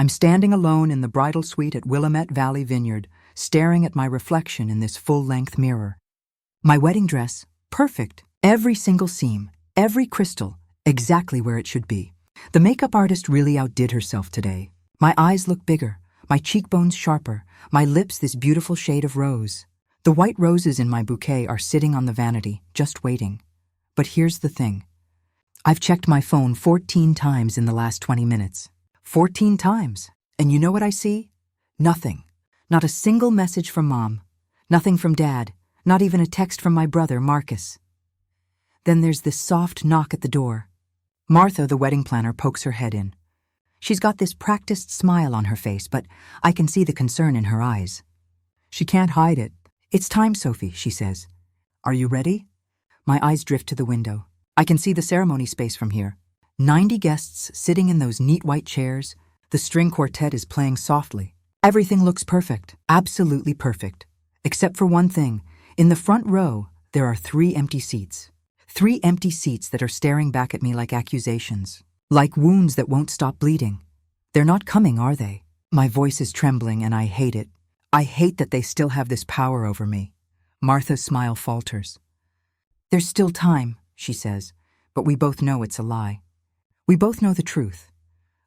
I'm standing alone in the bridal suite at Willamette Valley Vineyard, staring at my reflection in this full-length mirror. My wedding dress, perfect. Every single seam, every crystal, exactly where it should be. The makeup artist really outdid herself today. My eyes look bigger, my cheekbones sharper, my lips this beautiful shade of rose. The white roses in my bouquet are sitting on the vanity, just waiting. But here's the thing. I've checked my phone 14 times in the last 20 minutes. 14 times. And you know what I see? Nothing. Not a single message from Mom. Nothing from Dad. Not even a text from my brother, Marcus. Then there's this soft knock at the door. Martha, the wedding planner, pokes her head in. She's got this practiced smile on her face, but I can see the concern in her eyes. She can't hide it. "It's time, Sophie," she says. "Are you ready?" My eyes drift to the window. I can see the ceremony space from here. 90 guests sitting in those neat white chairs. The string quartet is playing softly. Everything looks perfect, absolutely perfect. Except for one thing. In the front row, there are 3 empty seats. 3 empty seats that are staring back at me like accusations. Like wounds that won't stop bleeding. They're not coming, are they? My voice is trembling and I hate it. I hate that they still have this power over me. Martha's smile falters. "There's still time," she says, but we both know it's a lie. We both know the truth.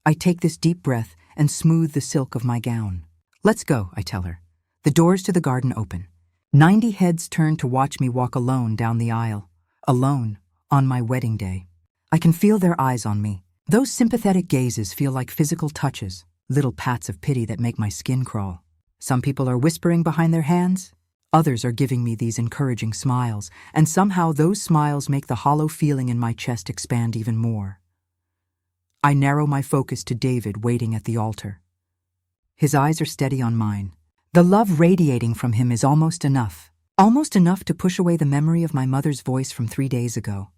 I take this deep breath and smooth the silk of my gown. "Let's go," I tell her. The doors to the garden open. 90 heads turn to watch me walk alone down the aisle. Alone, on my wedding day. I can feel their eyes on me. Those sympathetic gazes feel like physical touches, little pats of pity that make my skin crawl. Some people are whispering behind their hands. Others are giving me these encouraging smiles, and somehow those smiles make the hollow feeling in my chest expand even more. I narrow my focus to David waiting at the altar. His eyes are steady on mine. The love radiating from him is almost enough to push away the memory of my mother's voice from 3 days ago.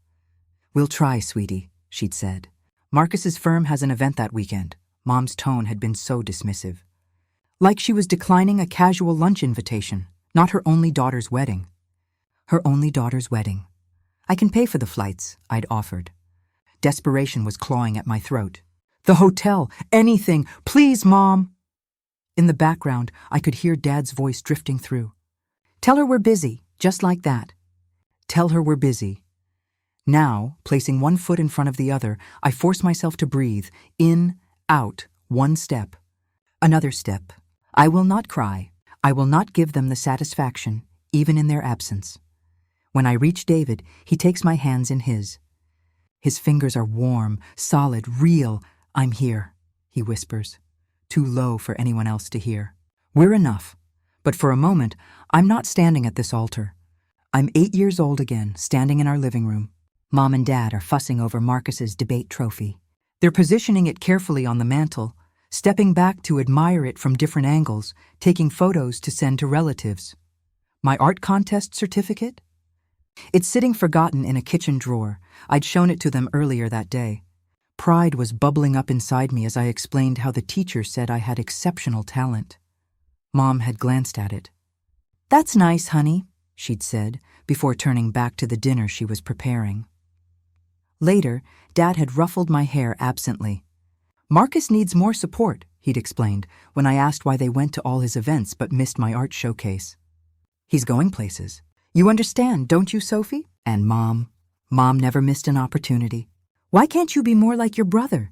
"We'll try, sweetie," she'd said. Marcus's firm has an event that weekend. Mom's tone had been so dismissive. Like she was declining a casual lunch invitation, not her only daughter's wedding. Her only daughter's wedding. "I can pay for the flights," I'd offered. Desperation was clawing at my throat. "The hotel, anything, please, Mom!" In the background, I could hear Dad's voice drifting through. "Tell her we're busy," just like that. Tell her we're busy. Now, placing one foot in front of the other, I force myself to breathe. In, out, one step. Another step. I will not cry. I will not give them the satisfaction, even in their absence. When I reach David, he takes my hands in his. His fingers are warm, solid, real. "I'm here," he whispers, too low for anyone else to hear. We're enough. But for a moment, I'm not standing at this altar. I'm 8 years old again, standing in our living room. Mom and Dad are fussing over Marcus's debate trophy. They're positioning it carefully on the mantel, stepping back to admire it from different angles, taking photos to send to relatives. My art contest certificate? It's sitting forgotten in a kitchen drawer. I'd shown it to them earlier that day. Pride was bubbling up inside me as I explained how the teacher said I had exceptional talent. Mom had glanced at it. "That's nice, honey," she'd said, before turning back to the dinner she was preparing. Later, Dad had ruffled my hair absently. "Marcus needs more support," he'd explained, when I asked why they went to all his events but missed my art showcase. "He's going places. You understand, don't you, Sophie?" And Mom never missed an opportunity. "Why can't you be more like your brother?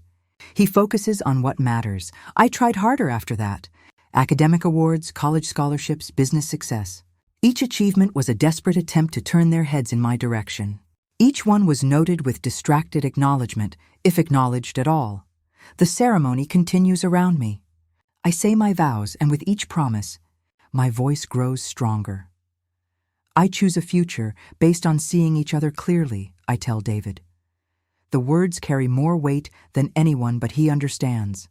He focuses on what matters. I tried harder after that. Academic awards, college scholarships, business success. Each achievement was a desperate attempt to turn their heads in my direction. Each one was noted with distracted acknowledgement, if acknowledged at all. The ceremony continues around me. I say my vows, and with each promise, my voice grows stronger. I choose a future based on seeing each other clearly, I tell David. The words carry more weight than anyone but he understands.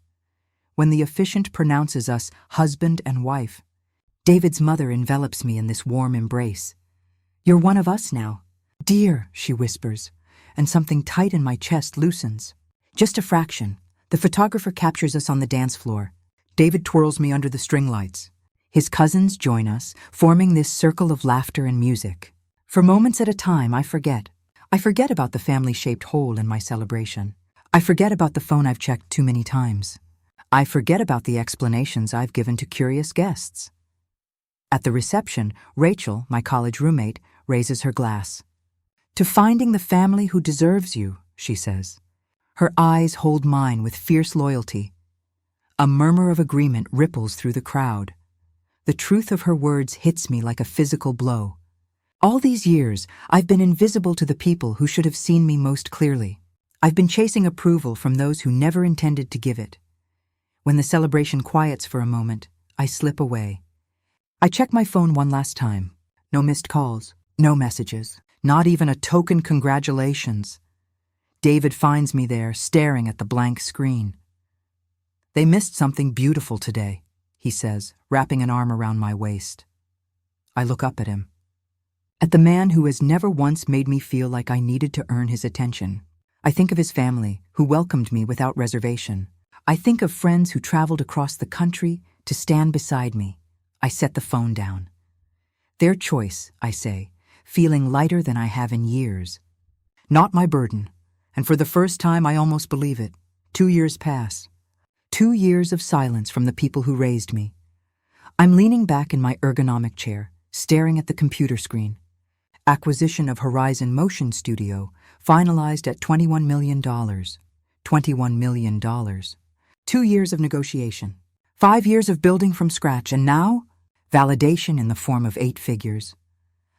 When the officiant pronounces us husband and wife, David's mother envelops me in this warm embrace. "You're one of us now." "Dear," she whispers, and something tight in my chest loosens. Just a fraction. The photographer captures us on the dance floor. David twirls me under the string lights. His cousins join us, forming this circle of laughter and music. For moments at a time, I forget. I forget about the family-shaped hole in my celebration. I forget about the phone I've checked too many times. I forget about the explanations I've given to curious guests. At the reception, Rachel, my college roommate, raises her glass. "To finding the family who deserves you," she says. Her eyes hold mine with fierce loyalty. A murmur of agreement ripples through the crowd. The truth of her words hits me like a physical blow. All these years, I've been invisible to the people who should have seen me most clearly. I've been chasing approval from those who never intended to give it. When the celebration quiets for a moment, I slip away. I check my phone one last time. No missed calls, no messages, not even a token congratulations. David finds me there, staring at the blank screen. "They missed something beautiful today," he says, wrapping an arm around my waist. I look up at him. At the man who has never once made me feel like I needed to earn his attention. I think of his family, who welcomed me without reservation. I think of friends who traveled across the country to stand beside me. I set the phone down. Their choice, I say, feeling lighter than I have in years. Not my burden, and for the first time I almost believe it. 2 years pass. 2 years of silence from the people who raised me. I'm leaning back in my ergonomic chair, staring at the computer screen. Acquisition of Horizon Motion Studio, finalized at $21 million. $21 million. 2 years of negotiation. 5 years of building from scratch, and now, validation in the form of 8 figures.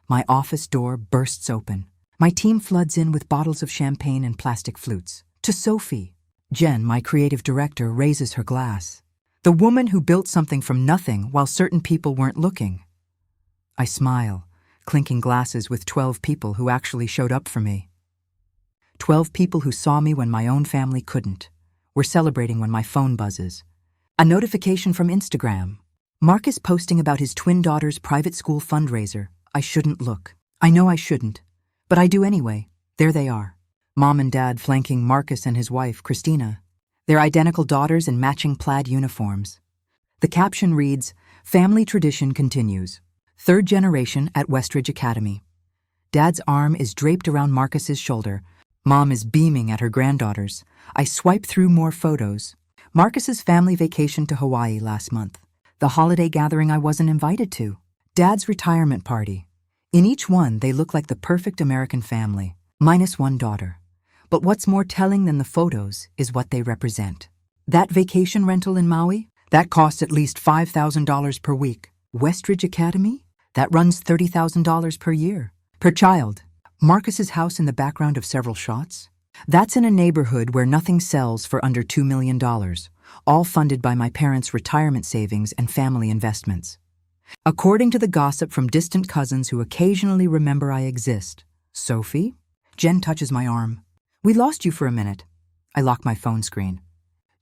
My office door bursts open. My team floods in with bottles of champagne and plastic flutes. To Sophie, Jen, my creative director, raises her glass. The woman who built something from nothing while certain people weren't looking. I smile, clinking glasses with 12 people who actually showed up for me. 12 people who saw me when my own family couldn't. We're celebrating when my phone buzzes. A notification from Instagram. Marcus posting about his twin daughter's private school fundraiser. I shouldn't look. I know I shouldn't. But I do anyway. There they are. Mom and Dad flanking Marcus and his wife, Christina. Their identical daughters in matching plaid uniforms. The caption reads, "Family tradition continues. 3rd generation at Westridge Academy." Dad's arm is draped around Marcus's shoulder. Mom is beaming at her granddaughters. I swipe through more photos. Marcus's family vacation to Hawaii last month. The holiday gathering I wasn't invited to. Dad's retirement party. In each one, they look like the perfect American family, minus one daughter. But what's more telling than the photos is what they represent. That vacation rental in Maui? That costs at least $5,000 per week. Westridge Academy? That runs $30,000 per year. Per child. Marcus's house in the background of several shots? That's in a neighborhood where nothing sells for under $2 million, all funded by my parents' retirement savings and family investments. According to the gossip from distant cousins who occasionally remember I exist. Sophie? Jen touches my arm. "We lost you for a minute." I lock my phone screen.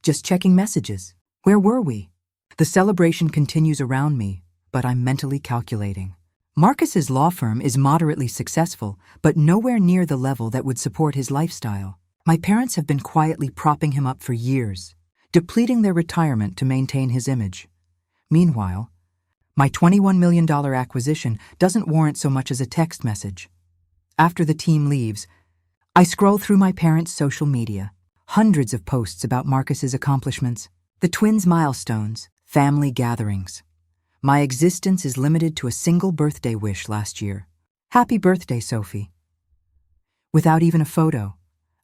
"Just checking messages. Where were we?" The celebration continues around me, but I'm mentally calculating. Marcus's law firm is moderately successful, but nowhere near the level that would support his lifestyle. My parents have been quietly propping him up for years, depleting their retirement to maintain his image. Meanwhile, my $21 million acquisition doesn't warrant so much as a text message. After the team leaves, I scroll through my parents' social media. Hundreds of posts about Marcus's accomplishments, the twins' milestones, family gatherings. My existence is limited to a single birthday wish last year. Happy birthday, Sophie. Without even a photo,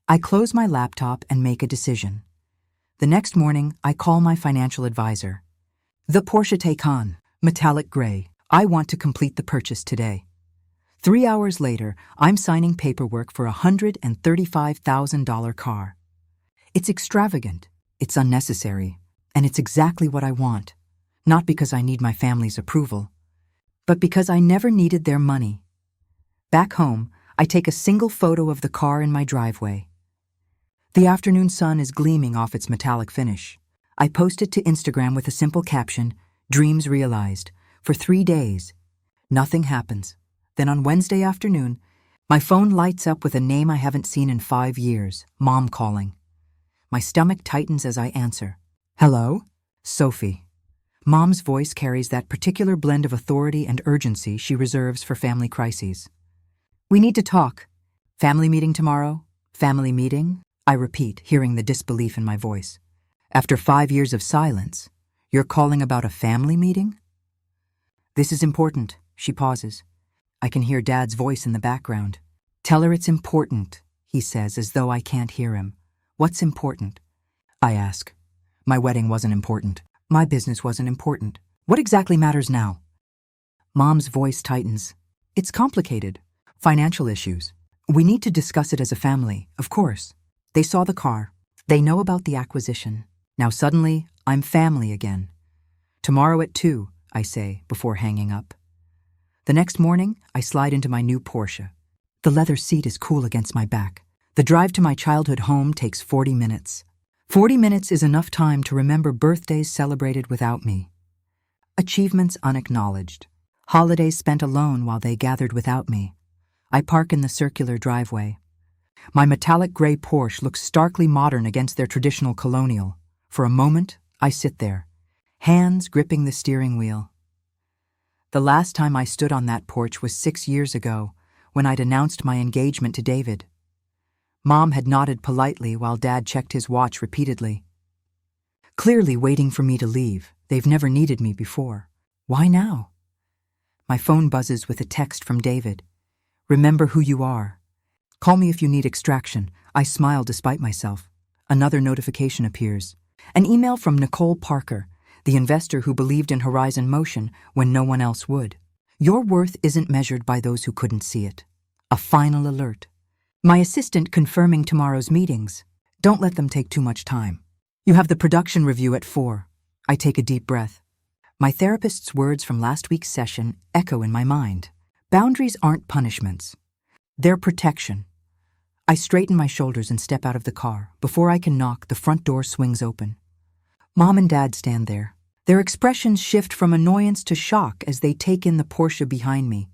I close my laptop and make a decision. The next morning, I call my financial advisor. The Porsche Taycan, metallic gray. I want to complete the purchase today. 3 hours later, I'm signing paperwork for a $135,000 car. It's extravagant, it's unnecessary, and it's exactly what I want. Not because I need my family's approval, but because I never needed their money. Back home, I take a single photo of the car in my driveway. The afternoon sun is gleaming off its metallic finish. I post it to Instagram with a simple caption, "Dreams realized." For 3 days, nothing happens. Then on Wednesday afternoon, my phone lights up with a name I haven't seen in 5 years, Mom calling. My stomach tightens as I answer. "Hello? Sophie." Mom's voice carries that particular blend of authority and urgency she reserves for family crises. "We need to talk. Family meeting tomorrow? Family meeting?" I repeat, hearing the disbelief in my voice. After 5 years of silence, you're calling about a family meeting? This is important, she pauses. I can hear Dad's voice in the background. Tell her it's important, he says as though I can't hear him. What's important? I ask. My wedding wasn't important. My business wasn't important. What exactly matters now? Mom's voice tightens. It's complicated. Financial issues. We need to discuss it as a family, of course. They saw the car. They know about the acquisition. Now suddenly, I'm family again. Tomorrow at 2, I say, before hanging up. The next morning, I slide into my new Porsche. The leather seat is cool against my back. The drive to my childhood home takes 40 minutes. 40 minutes is enough time to remember birthdays celebrated without me. Achievements unacknowledged. Holidays spent alone while they gathered without me. I park in the circular driveway. My metallic gray Porsche looks starkly modern against their traditional colonial. For a moment, I sit there, hands gripping the steering wheel. The last time I stood on that porch was 6 years ago, when I'd announced my engagement to David. Mom had nodded politely while Dad checked his watch repeatedly. Clearly waiting for me to leave. They've never needed me before. Why now? My phone buzzes with a text from David. Remember who you are. Call me if you need extraction. I smile despite myself. Another notification appears. An email from Nicole Parker, the investor who believed in Horizon Motion when no one else would. Your worth isn't measured by those who couldn't see it. A final alert. My assistant confirming tomorrow's meetings. Don't let them take too much time. You have the production review at 4. I take a deep breath. My therapist's words from last week's session echo in my mind. Boundaries aren't punishments. They're protection. I straighten my shoulders and step out of the car. Before I can knock, the front door swings open. Mom and Dad stand there. Their expressions shift from annoyance to shock as they take in the Porsche behind me.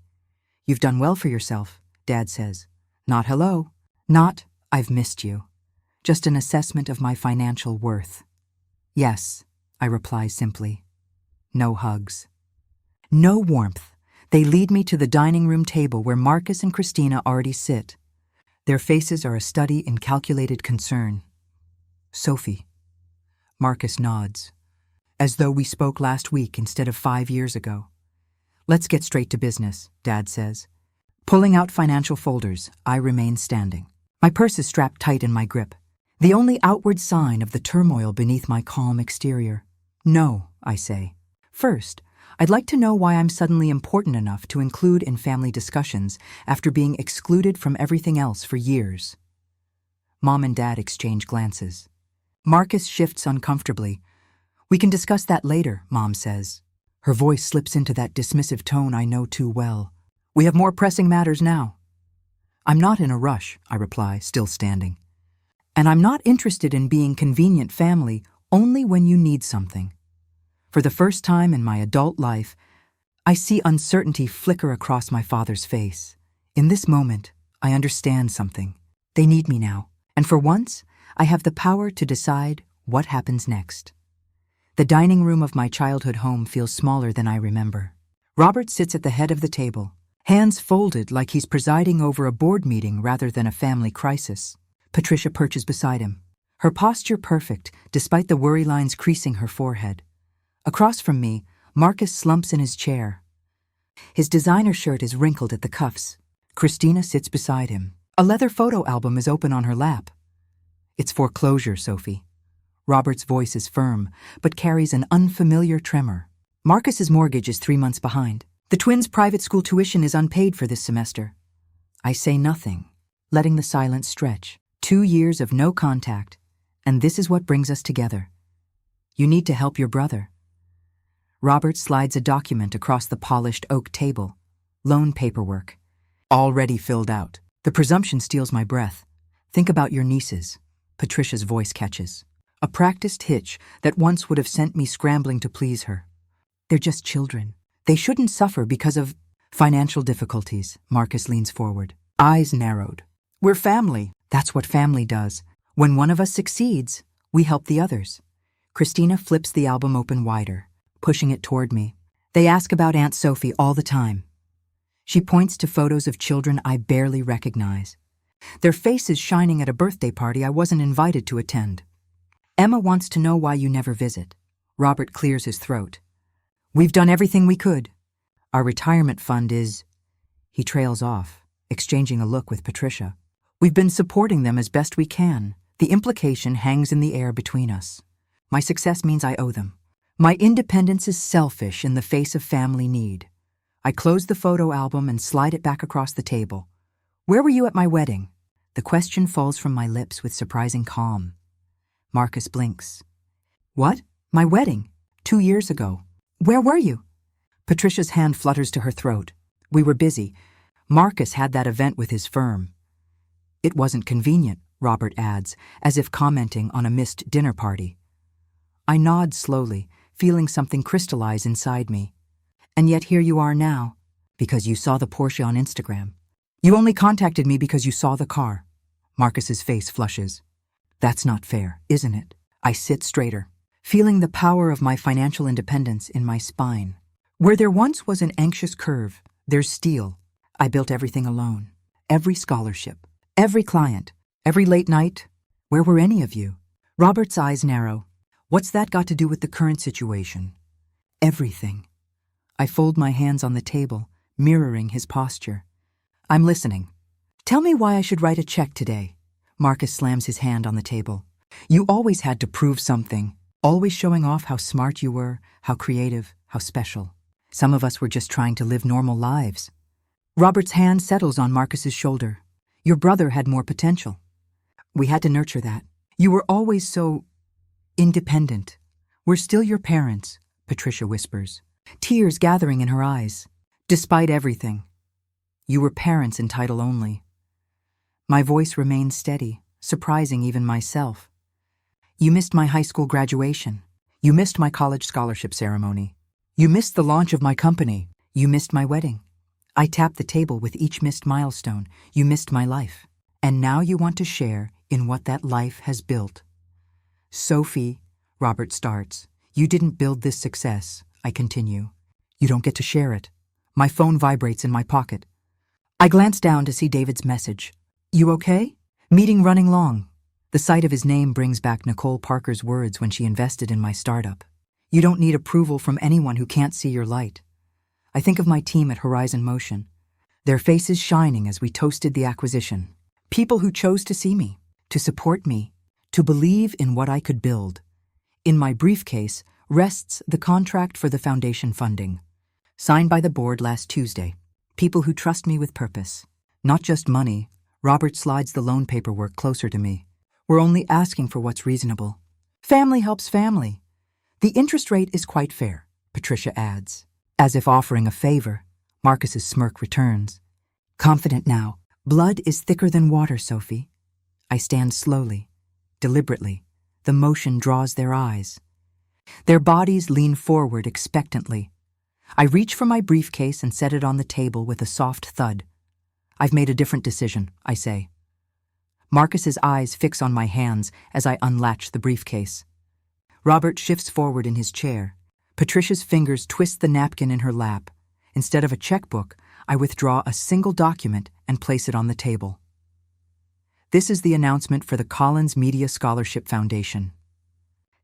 You've done well for yourself, Dad says. Not hello. Not, I've missed you. Just an assessment of my financial worth. Yes, I reply simply. No hugs. No warmth. They lead me to the dining room table where Marcus and Christina already sit. Their faces are a study in calculated concern. Sophie. Marcus nods, as though we spoke last week instead of 5 years ago. Let's get straight to business, Dad says. Pulling out financial folders, I remain standing. My purse is strapped tight in my grip, the only outward sign of the turmoil beneath my calm exterior. No, I say. First, I'd like to know why I'm suddenly important enough to include in family discussions after being excluded from everything else for years. Mom and Dad exchange glances. Marcus shifts uncomfortably. We can discuss that later, Mom says. Her voice slips into that dismissive tone I know too well. We have more pressing matters now. I'm not in a rush, I reply, still standing. And I'm not interested in being convenient family only when you need something. For the first time in my adult life, I see uncertainty flicker across my father's face. In this moment, I understand something. They need me now, and for once, I have the power to decide what happens next. The dining room of my childhood home feels smaller than I remember. Robert sits at the head of the table, hands folded like he's presiding over a board meeting rather than a family crisis. Patricia perches beside him, her posture perfect despite the worry lines creasing her forehead. Across from me, Marcus slumps in his chair. His designer shirt is wrinkled at the cuffs. Christina sits beside him. A leather photo album is open on her lap. It's foreclosure, Sophie. Robert's voice is firm, but carries an unfamiliar tremor. Marcus's mortgage is 3 months behind. The twins' private school tuition is unpaid for this semester. I say nothing, letting the silence stretch. 2 years of no contact, and this is what brings us together. You need to help your brother. Robert slides a document across the polished oak table. Loan paperwork. Already filled out. The presumption steals my breath. Think about your nieces. Patricia's voice catches. A practiced hitch that once would have sent me scrambling to please her. They're just children. They shouldn't suffer because of financial difficulties. Marcus leans forward. Eyes narrowed. We're family. That's what family does. When one of us succeeds, we help the others. Christina flips the album open wider, pushing it toward me. They ask about Aunt Sophie all the time. She points to photos of children I barely recognize. Their faces shining at a birthday party I wasn't invited to attend. Emma wants to know why you never visit. Robert clears his throat. We've done everything we could. Our retirement fund is... He trails off, exchanging a look with Patricia. We've been supporting them as best we can. The implication hangs in the air between us. My success means I owe them. My independence is selfish in the face of family need. I close the photo album and slide it back across the table. Where were you at my wedding? The question falls from my lips with surprising calm. Marcus blinks. What? My wedding? 2 years ago. Where were you? Patricia's hand flutters to her throat. We were busy. Marcus had that event with his firm. It wasn't convenient, Robert adds, as if commenting on a missed dinner party. I nod slowly, feeling something crystallize inside me. And yet here you are now, because you saw the Porsche on Instagram. You only contacted me because you saw the car. Marcus's face flushes. That's not fair, isn't it? I sit straighter, feeling the power of my financial independence in my spine. Where there once was an anxious curve, there's steel. I built everything alone. Every scholarship, every client, every late night. Where were any of you? Robert's eyes narrow. What's that got to do with the current situation? Everything. I fold my hands on the table, mirroring his posture. I'm listening. Tell me why I should write a check today. Marcus slams his hand on the table. You always had to prove something, always showing off how smart you were, how creative, how special. Some of us were just trying to live normal lives. Robert's hand settles on Marcus's shoulder. Your brother had more potential. We had to nurture that. You were always so independent. We're still your parents, Patricia whispers, tears gathering in her eyes. Despite everything, you were parents in title only. My voice remained steady, surprising even myself. You missed my high school graduation. You missed my college scholarship ceremony. You missed the launch of my company. You missed my wedding. I tapped the table with each missed milestone. You missed my life. And now you want to share in what that life has built. Sophie, Robert starts. You didn't build this success, I continue. You don't get to share it. My phone vibrates in my pocket. I glance down to see David's message. You okay? Meeting running long. The sight of his name brings back Nicole Parker's words when she invested in my startup. You don't need approval from anyone who can't see your light. I think of my team at Horizon Motion, their faces shining as we toasted the acquisition. People who chose to see me, to support me, to believe in what I could build. In my briefcase rests the contract for the foundation funding, signed by the board last Tuesday. People who trust me with purpose. Not just money. Robert slides the loan paperwork closer to me. We're only asking for what's reasonable. Family helps family. The interest rate is quite fair, Patricia adds. As if offering a favor, Marcus's smirk returns. Confident now. Blood is thicker than water, Sophie. I stand slowly, deliberately. The motion draws their eyes. Their bodies lean forward expectantly. I reach for my briefcase and set it on the table with a soft thud. I've made a different decision, I say. Marcus's eyes fix on my hands as I unlatch the briefcase. Robert shifts forward in his chair. Patricia's fingers twist the napkin in her lap. Instead of a checkbook, I withdraw a single document and place it on the table. This is the announcement for the Collins Media Scholarship Foundation.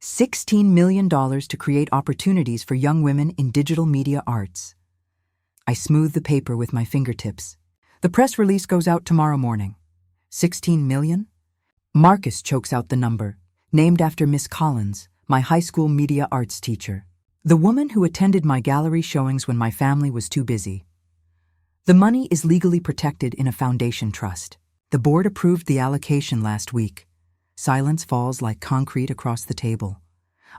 $16 million to create opportunities for young women in digital media arts. I smooth the paper with my fingertips. The press release goes out tomorrow morning. 16 million? Marcus chokes out the number, named after Miss Collins, my high school media arts teacher, the woman who attended my gallery showings when my family was too busy. The money is legally protected in a foundation trust. The board approved the allocation last week. Silence falls like concrete across the table.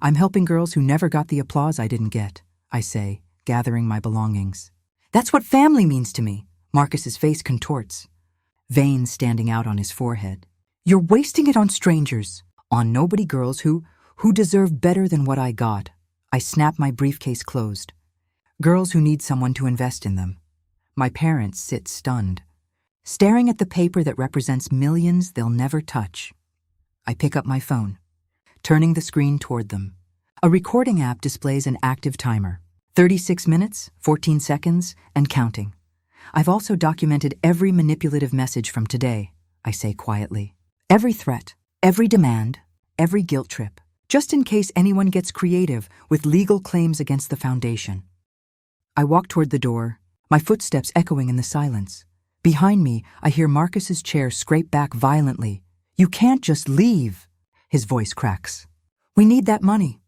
I'm helping girls who never got the applause I didn't get, I say, gathering my belongings. That's what family means to me. Marcus's face contorts, veins standing out on his forehead. You're wasting it on strangers, on nobody girls who deserve better than what I got. I snap my briefcase closed. Girls who need someone to invest in them. My parents sit stunned, staring at the paper that represents millions they'll never touch. I pick up my phone, turning the screen toward them. A recording app displays an active timer. 36 minutes, 14 seconds, and counting. I've also documented every manipulative message from today, I say quietly. Every threat, every demand, every guilt trip, just in case anyone gets creative with legal claims against the foundation. I walk toward the door, my footsteps echoing in the silence. Behind me, I hear Marcus's chair scrape back violently. "You can't just leave," his voice cracks. "We need that money."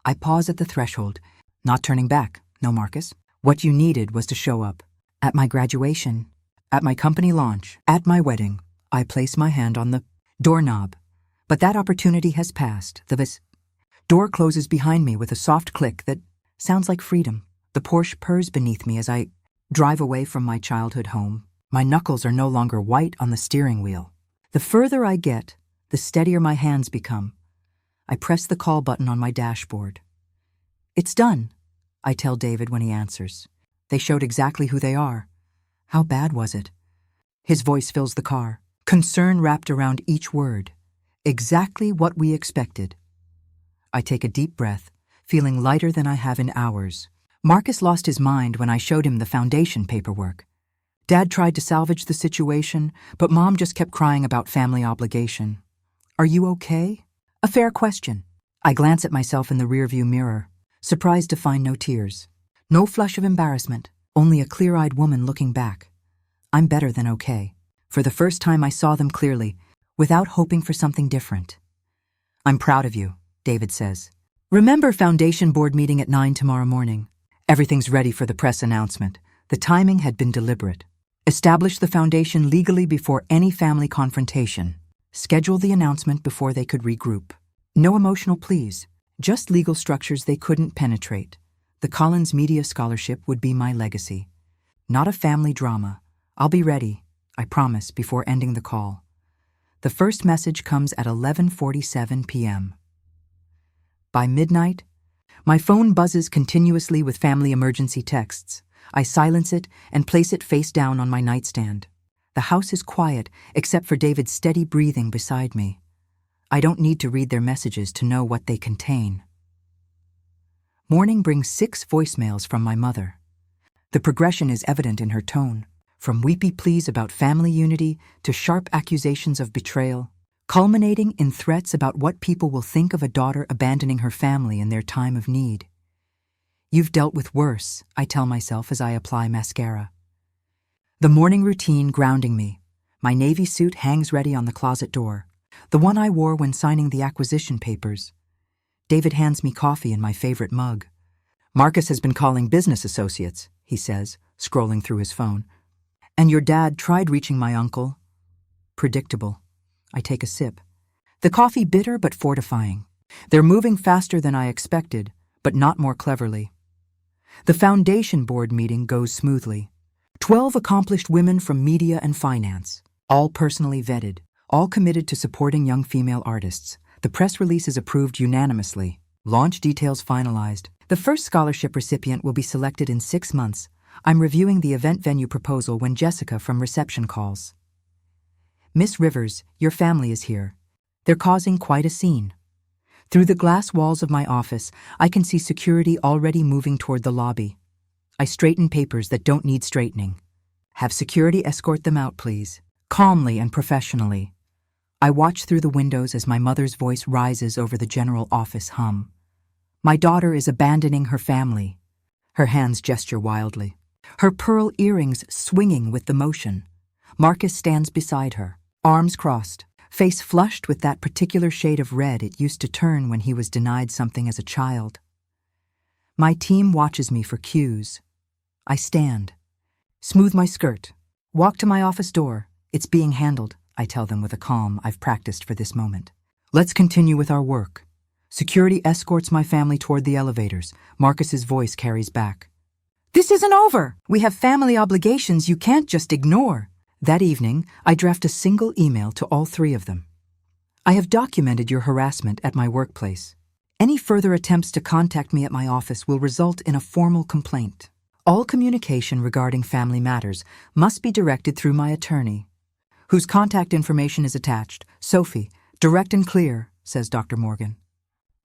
I pause at the threshold, not turning back. "No, Marcus. What you needed was to show up. At my graduation, at my company launch, at my wedding." I place my hand on the doorknob. But that opportunity has passed. The door closes behind me with a soft click that sounds like freedom. The Porsche purrs beneath me as I drive away from my childhood home. My knuckles are no longer white on the steering wheel. The further I get, the steadier my hands become. I press the call button on my dashboard. "It's done," I tell David when he answers. "They showed exactly who they are." "How bad was it?" His voice fills the car, concern wrapped around each word. "Exactly what we expected." I take a deep breath, feeling lighter than I have in hours. Marcus lost his mind when I showed him the foundation paperwork. Dad tried to salvage the situation, but Mom just kept crying about family obligation. "Are you okay?" A fair question. I glance at myself in the rearview mirror, surprised to find no tears. No flush of embarrassment, only a clear-eyed woman looking back. I'm better than okay. For the first time I saw them clearly, without hoping for something different. "I'm proud of you," David says. "Remember Foundation Board meeting at 9 tomorrow morning. Everything's ready for the press announcement. The timing had been deliberate. Establish the foundation legally before any family confrontation. Schedule the announcement before they could regroup. No emotional pleas, just legal structures they couldn't penetrate. The Collins Media Scholarship would be my legacy. Not a family drama. I'll be ready, I promise, before ending the call." The first message comes at 11:47 p.m. By midnight, my phone buzzes continuously with family emergency texts. I silence it and place it face down on my nightstand. The house is quiet, except for David's steady breathing beside me. I don't need to read their messages to know what they contain. Morning brings 6 voicemails from my mother. The progression is evident in her tone, from weepy pleas about family unity to sharp accusations of betrayal, culminating in threats about what people will think of a daughter abandoning her family in their time of need. "You've dealt with worse," I tell myself as I apply mascara. The morning routine grounding me. My navy suit hangs ready on the closet door, the one I wore when signing the acquisition papers. David hands me coffee in my favorite mug. "Marcus has been calling business associates," he says, scrolling through his phone. "And your dad tried reaching my uncle." Predictable. I take a sip. The coffee bitter but fortifying. They're moving faster than I expected, but not more cleverly. The Foundation Board meeting goes smoothly. 12 accomplished women from media and finance, all personally vetted, all committed to supporting young female artists. The press release is approved unanimously. Launch details finalized. The first scholarship recipient will be selected in 6 months. I'm reviewing the event venue proposal when Jessica from reception calls. "Miss Rivers, your family is here. They're causing quite a scene." Through the glass walls of my office, I can see security already moving toward the lobby. I straighten papers that don't need straightening. "Have security escort them out, please." Calmly and professionally. I watch through the windows as my mother's voice rises over the general office hum. My daughter is abandoning her family. Her hands gesture wildly, her pearl earrings swinging with the motion. Marcus stands beside her, arms crossed, face flushed with that particular shade of red it used to turn when he was denied something as a child. My team watches me for cues. I stand, smooth my skirt, walk to my office door. "It's being handled," I tell them with a calm I've practiced for this moment. "Let's continue with our work." Security escorts my family toward the elevators. Marcus's voice carries back. "This isn't over! We have family obligations you can't just ignore." That evening, I draft a single email to all 3 of them. "I have documented your harassment at my workplace. Any further attempts to contact me at my office will result in a formal complaint. All communication regarding family matters must be directed through my attorney, whose contact information is attached. Sophie, direct and clear," says Dr. Morgan.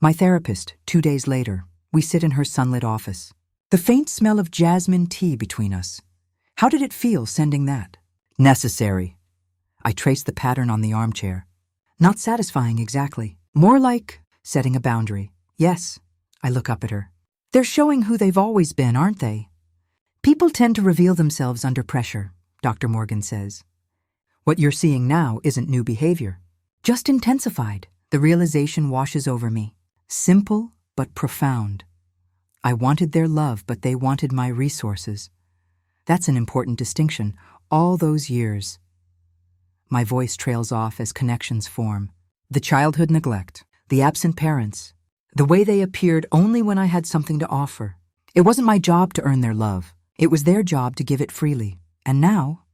My therapist, 2 days later, we sit in her sunlit office. The faint smell of jasmine tea between us. How did it feel sending that? Necessary. I trace the pattern on the armchair. Not satisfying exactly. More like setting a boundary. Yes, I look up at her. They're showing who they've always been, aren't they? People tend to reveal themselves under pressure, Dr. Morgan says. What you're seeing now isn't new behavior, just intensified. The realization washes over me. Simple but profound. I wanted their love, but they wanted my resources. That's an important distinction. All those years. My voice trails off as connections form. The childhood neglect, the absent parents, the way they appeared only when I had something to offer. It wasn't my job to earn their love. It was their job to give it freely. And now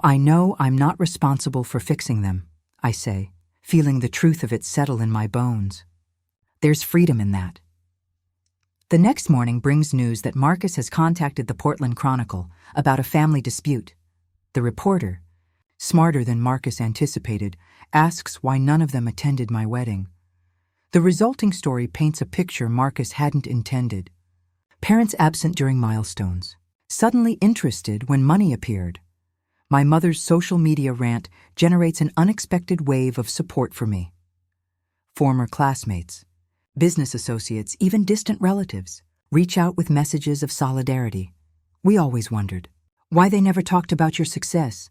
I know I'm not responsible for fixing them, I say, feeling the truth of it settle in my bones. There's freedom in that. The next morning brings news that Marcus has contacted the Portland Chronicle about a family dispute. The reporter, smarter than Marcus anticipated, asks why none of them attended my wedding. The resulting story paints a picture Marcus hadn't intended. Parents absent during milestones, suddenly interested when money appeared. My mother's social media rant generates an unexpected wave of support for me. Former classmates, business associates, even distant relatives reach out with messages of solidarity. We always wondered why they never talked about your success.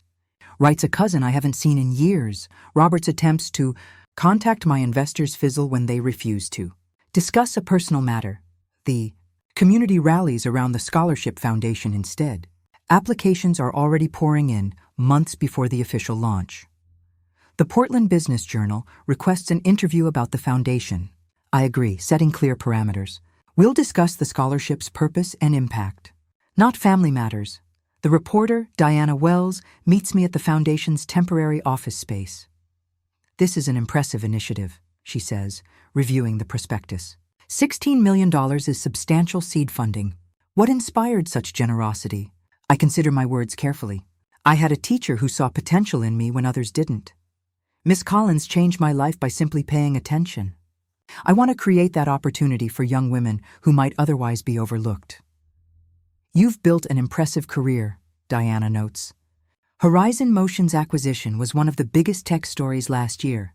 Writes a cousin I haven't seen in years. Robert's attempts to contact my investors fizzle when they refuse to. Discuss a personal matter. The community rallies around the Scholarship Foundation instead. Applications are already pouring in months before the official launch. The Portland Business Journal requests an interview about the foundation. I agree, setting clear parameters. We'll discuss the scholarship's purpose and impact, not family matters. The reporter, Diana Wells, meets me at the foundation's temporary office space. This is an impressive initiative, she says, reviewing the prospectus. $16 million is substantial seed funding. What inspired such generosity? I consider my words carefully. I had a teacher who saw potential in me when others didn't. Miss Collins changed my life by simply paying attention. I want to create that opportunity for young women who might otherwise be overlooked. You've built an impressive career, Diana notes. Horizon Motion's acquisition was one of the biggest tech stories last year.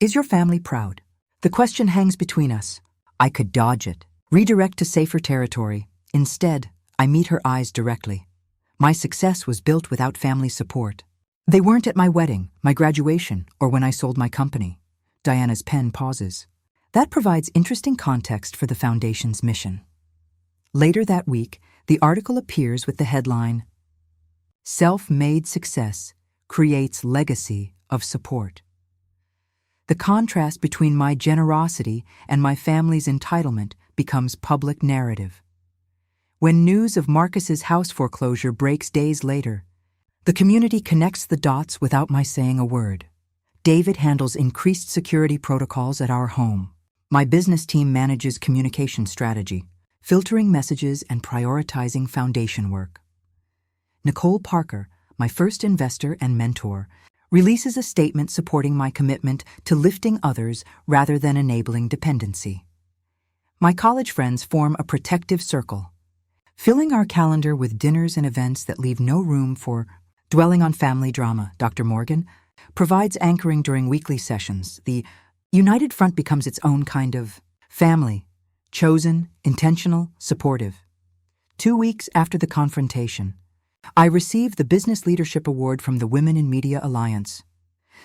Is your family proud? The question hangs between us. I could dodge it, redirect to safer territory. Instead, I meet her eyes directly. My success was built without family support. They weren't at my wedding, my graduation, or when I sold my company. Diana's pen pauses. That provides interesting context for the foundation's mission. Later that week, the article appears with the headline, "Self-Made Success Creates Legacy of Support." The contrast between my generosity and my family's entitlement becomes public narrative. When news of Marcus's house foreclosure breaks days later, the community connects the dots without my saying a word. David handles increased security protocols at our home. My business team manages communication strategy, filtering messages and prioritizing foundation work. Nicole Parker, my first investor and mentor, releases a statement supporting my commitment to lifting others rather than enabling dependency. My college friends form a protective circle, filling our calendar with dinners and events that leave no room for dwelling on family drama. Dr. Morgan provides anchoring during weekly sessions. The United Front becomes its own kind of family, chosen, intentional, supportive. 2 weeks after the confrontation, I received the Business Leadership Award from the Women in Media Alliance.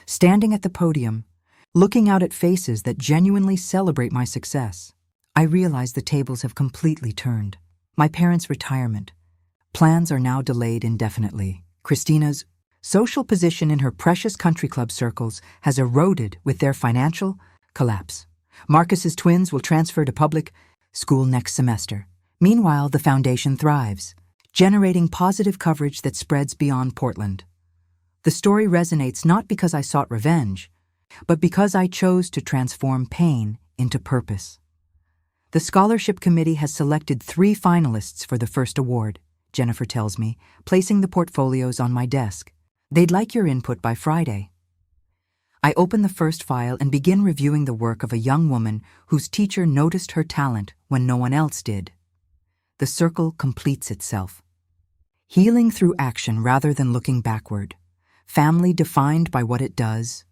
Standing at the podium, looking out at faces that genuinely celebrate my success, I realize the tables have completely turned. My parents' retirement plans are now delayed indefinitely. Christina's social position in her precious country club circles has eroded with their financial collapse. Marcus's twins will transfer to public school next semester. Meanwhile, the foundation thrives, generating positive coverage that spreads beyond Portland. The story resonates not because I sought revenge, but because I chose to transform pain into purpose. The scholarship committee has selected 3 finalists for the first award, Jennifer tells me, placing the portfolios on my desk. They'd like your input by Friday. I open the first file and begin reviewing the work of a young woman whose teacher noticed her talent when no one else did. The circle completes itself. Healing through action rather than looking backward. Family defined by what it does,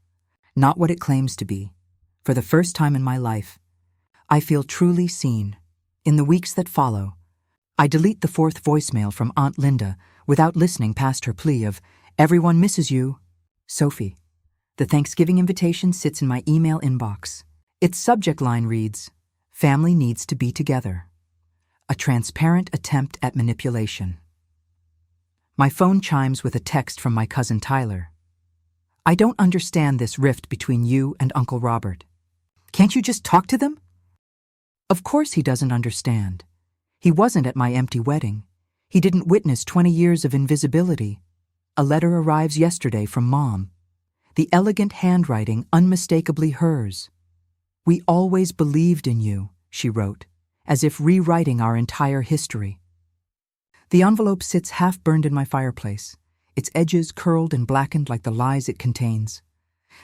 not what it claims to be. For the first time in my life, I feel truly seen. In the weeks that follow, I delete the fourth voicemail from Aunt Linda without listening past her plea of, "Everyone misses you, Sophie." The Thanksgiving invitation sits in my email inbox. Its subject line reads, "Family needs to be together." A transparent attempt at manipulation. My phone chimes with a text from my cousin Tyler. "I don't understand this rift between you and Uncle Robert. Can't you just talk to them?" Of course he doesn't understand. He wasn't at my empty wedding. He didn't witness 20 years of invisibility. A letter arrives yesterday from Mom. The elegant handwriting unmistakably hers. "We always believed in you," she wrote, as if rewriting our entire history. The envelope sits half-burned in my fireplace, its edges curled and blackened like the lies it contains.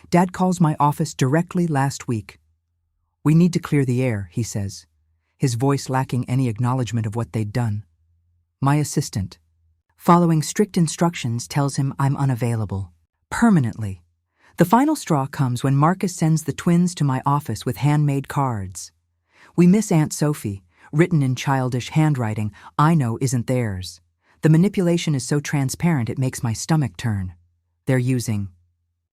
Dad calls my office directly last week. "We need to clear the air," he says, his voice lacking any acknowledgement of what they'd done. My assistant, following strict instructions, tells him I'm unavailable. Permanently. The final straw comes when Marcus sends the twins to my office with handmade cards. "We miss Aunt Sophie," written in childish handwriting I know isn't theirs. The manipulation is so transparent it makes my stomach turn. They're using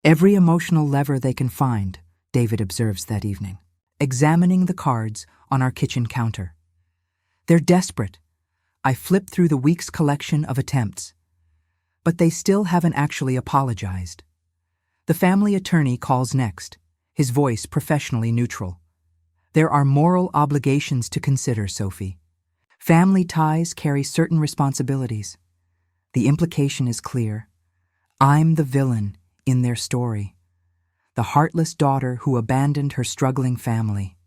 every emotional lever they can find, David observes that evening, examining the cards on our kitchen counter. They're desperate. I flip through the week's collection of attempts. But they still haven't actually apologized. The family attorney calls next, his voice professionally neutral. "There are moral obligations to consider, Sophie. Family ties carry certain responsibilities. The implication is clear. I'm the villain in their story. The heartless daughter who abandoned her struggling family.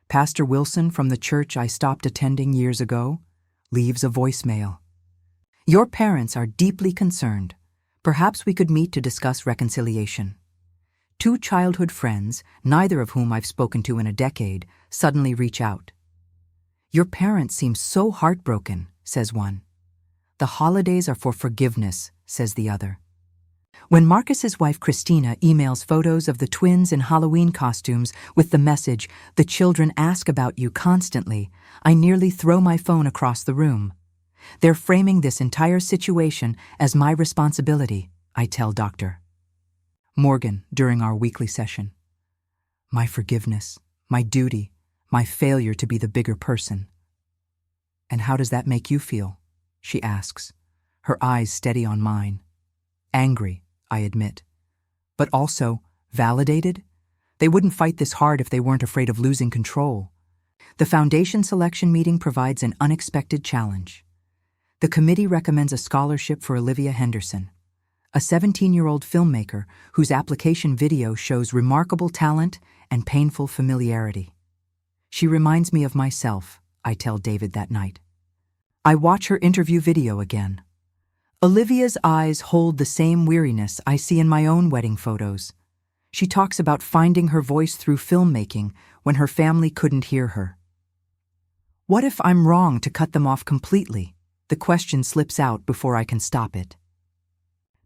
Pastor Wilson from the church I stopped attending years ago leaves a voicemail. Your parents are deeply concerned. Perhaps we could meet to discuss reconciliation. Two childhood friends, neither of whom I've spoken to in a decade, suddenly reach out. Your parents seem so heartbroken, says one. The holidays are for forgiveness, says the other. When Marcus's wife Christina emails photos of the twins in Halloween costumes with the message, "The children ask about you constantly," I nearly throw my phone across the room. They're framing this entire situation as my responsibility, I tell Dr. Morgan during our weekly session. My forgiveness, my duty, my failure to be the bigger person. "And how does that make you feel?" she asks, her eyes steady on mine. Angry, I admit. But also validated? They wouldn't fight this hard if they weren't afraid of losing control. The foundation selection meeting provides an unexpected challenge. The committee recommends a scholarship for Olivia Henderson, a 17-year-old filmmaker whose application video shows remarkable talent and painful familiarity. She reminds me of myself, I tell David that night. I watch her interview video again. Olivia's eyes hold the same weariness I see in my own wedding photos. She talks about finding her voice through filmmaking when her family couldn't hear her. What if I'm wrong to cut them off completely? The question slips out before I can stop it.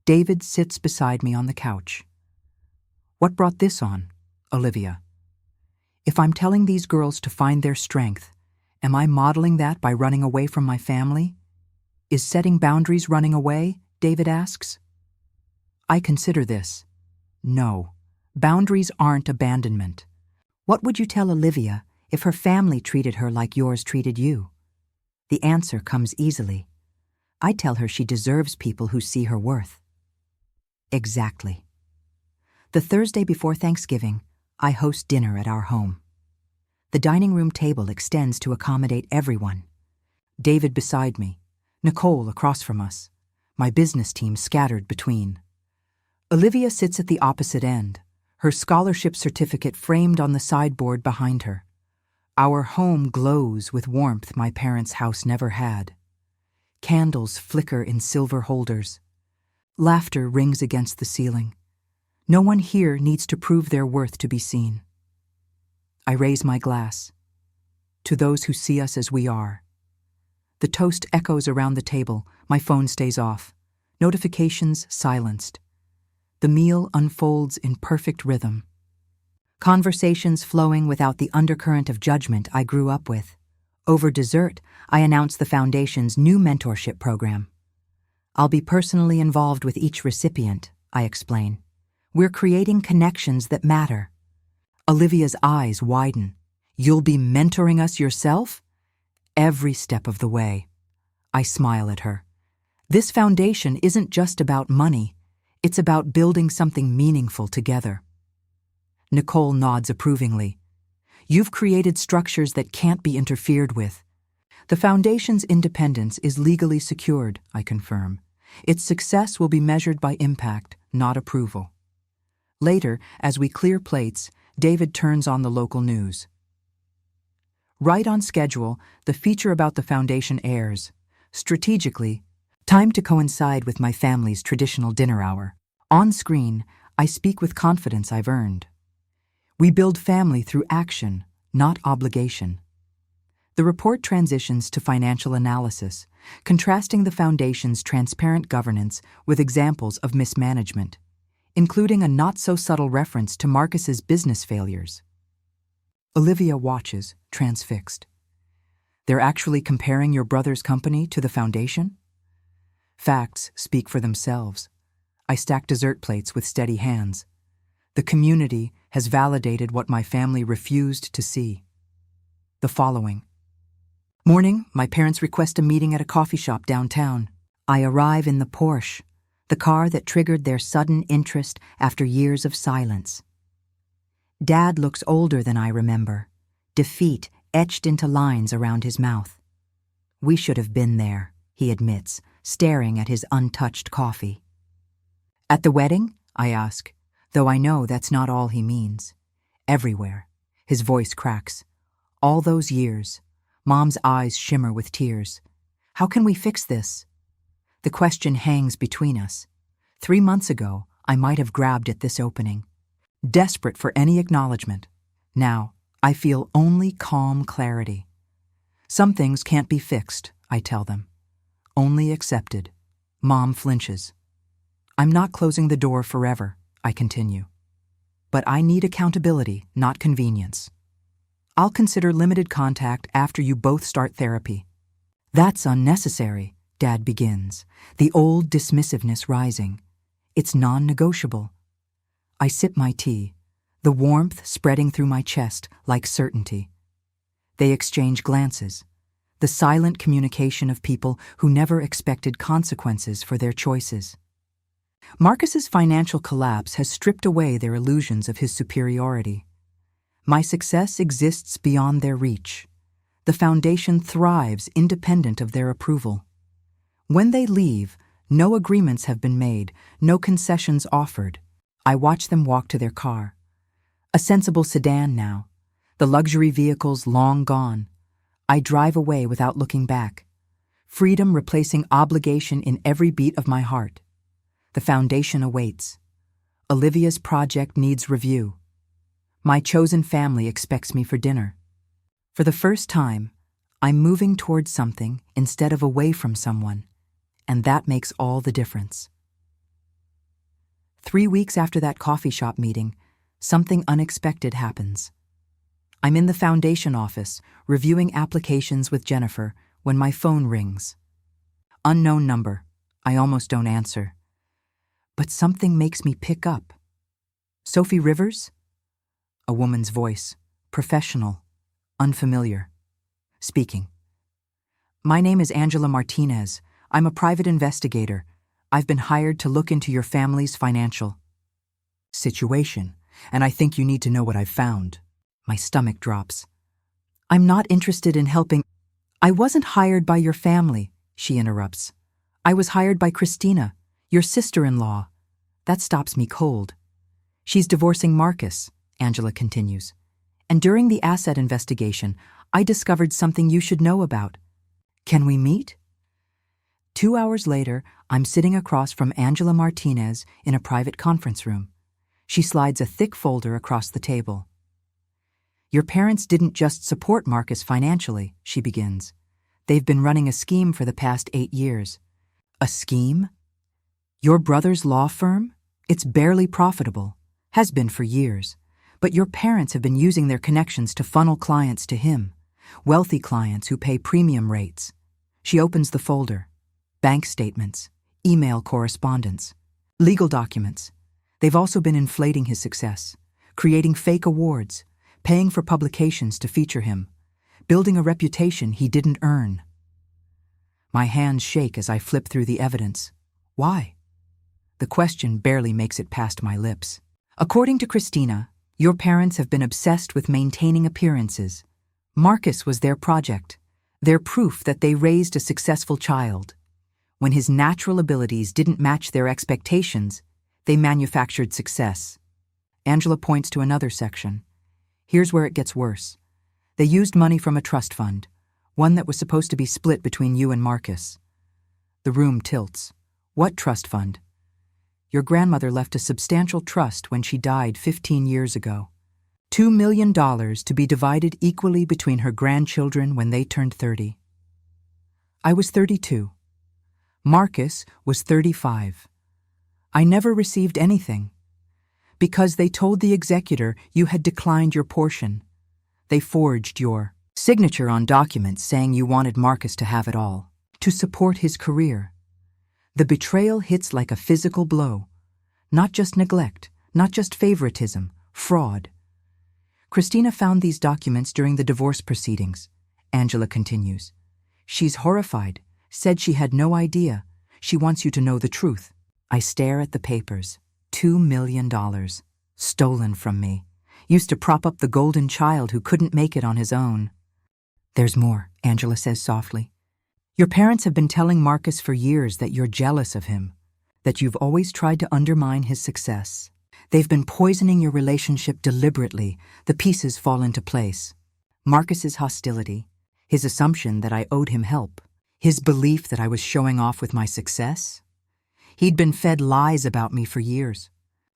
David sits beside me on the couch. "What brought this on, Olivia? If I'm telling these girls to find their strength, am I modeling that by running away from my family? Is setting boundaries running away?" David asks. I consider this. No, boundaries aren't abandonment. What would you tell Olivia if her family treated her like yours treated you? The answer comes easily. I tell her she deserves people who see her worth. Exactly. The Thursday before Thanksgiving, I host dinner at our home. The dining room table extends to accommodate everyone. David beside me, Nicole across from us, my business team scattered between. Olivia sits at the opposite end, her scholarship certificate framed on the sideboard behind her. Our home glows with warmth my parents' house never had. Candles flicker in silver holders. Laughter rings against the ceiling. No one here needs to prove their worth to be seen. I raise my glass. To those who see us as we are. The toast echoes around the table. My phone stays off. Notifications silenced. The meal unfolds in perfect rhythm. Conversations flowing without the undercurrent of judgment I grew up with. Over dessert, I announced the Foundation's new mentorship program. I'll be personally involved with each recipient, I explain. We're creating connections that matter. Olivia's eyes widen. You'll be mentoring us yourself? Every step of the way. I smile at her. This foundation isn't just about money. It's about building something meaningful together. Nicole nods approvingly. You've created structures that can't be interfered with. The Foundation's independence is legally secured, I confirm. Its success will be measured by impact, not approval. Later, as we clear plates, David turns on the local news. Right on schedule, the feature about the Foundation airs. Strategically, timed to coincide with my family's traditional dinner hour. On screen, I speak with confidence I've earned. We build family through action, not obligation. The report transitions to financial analysis, contrasting the Foundation's transparent governance with examples of mismanagement, including a not-so-subtle reference to Marcus's business failures. Olivia watches, transfixed. They're actually comparing your brother's company to the Foundation? Facts speak for themselves. I stack dessert plates with steady hands. The community has validated what my family refused to see. The following. Morning, my parents request a meeting at a coffee shop downtown. I arrive in the Porsche, the car that triggered their sudden interest after years of silence. Dad looks older than I remember, defeat etched into lines around his mouth. We should have been there, he admits, staring at his untouched coffee. At the wedding? I ask, though I know that's not all he means. Everywhere. His voice cracks. All those years. Mom's eyes shimmer with tears. How can we fix this? The question hangs between us. 3 months ago, I might have grabbed at this opening, desperate for any acknowledgement. Now, I feel only calm clarity. Some things can't be fixed, I tell them. Only accepted. Mom flinches. I'm not closing the door forever, I continue. But I need accountability, not convenience. I'll consider limited contact after you both start therapy. That's unnecessary, Dad begins, the old dismissiveness rising. It's non-negotiable. I sip my tea, the warmth spreading through my chest like certainty. They exchange glances, the silent communication of people who never expected consequences for their choices. Marcus's financial collapse has stripped away their illusions of his superiority. My success exists beyond their reach. The Foundation thrives independent of their approval. When they leave, no agreements have been made, no concessions offered. I watch them walk to their car. A sensible sedan now, the luxury vehicles long gone. I drive away without looking back. Freedom replacing obligation in every beat of my heart. The Foundation awaits. Olivia's project needs review. My chosen family expects me for dinner. For the first time, I'm moving towards something instead of away from someone, and that makes all the difference. 3 weeks after that coffee shop meeting, something unexpected happens. I'm in the Foundation office, reviewing applications with Jennifer, when my phone rings. Unknown number. I almost don't answer. But something makes me pick up. Sophie Rivers? A woman's voice, professional, unfamiliar. Speaking. My name is Angela Martinez. I'm a private investigator. I've been hired to look into your family's financial situation, and I think you need to know what I've found. My stomach drops. I'm not interested in helping. I wasn't hired by your family, she interrupts. I was hired by Christina, your sister-in-law. That stops me cold. She's divorcing Marcus, Angela continues. And during the asset investigation, I discovered something you should know about. Can we meet? 2 hours later, I'm sitting across from Angela Martinez in a private conference room. She slides a thick folder across the table. Your parents didn't just support Marcus financially, she begins. They've been running a scheme for the past 8 years. A scheme? Your brother's law firm? It's barely profitable. Has been for years. But your parents have been using their connections to funnel clients to him, wealthy clients who pay premium rates. She opens the folder. Bank statements, email correspondence, legal documents. They've also been inflating his success, creating fake awards, paying for publications to feature him, building a reputation he didn't earn. My hands shake as I flip through the evidence. Why? The question barely makes it past my lips. According to Christina, your parents have been obsessed with maintaining appearances. Marcus was their project, their proof that they raised a successful child. When his natural abilities didn't match their expectations, they manufactured success. Angela points to another section. Here's where it gets worse. They used money from a trust fund, one that was supposed to be split between you and Marcus. The room tilts. What trust fund? Your grandmother left a substantial trust when she died 15 years ago. $2 million to be divided equally between her grandchildren when they turned 30. I was 32. Marcus was 35. I never received anything. Because they told the executor you had declined your portion. They forged your signature on documents saying you wanted Marcus to have it all, to support his career. The betrayal hits like a physical blow. Not just neglect, not just favoritism, fraud. Christina found these documents during the divorce proceedings. Angela continues. She's horrified, said she had no idea. She wants you to know the truth. I stare at the papers. $2 million. Stolen from me. Used to prop up the golden child who couldn't make it on his own. There's more, Angela says softly. Your parents have been telling Marcus for years that you're jealous of him, that you've always tried to undermine his success. They've been poisoning your relationship deliberately. The pieces fall into place. Marcus's hostility, his assumption that I owed him help, his belief that I was showing off with my success. He'd been fed lies about me for years.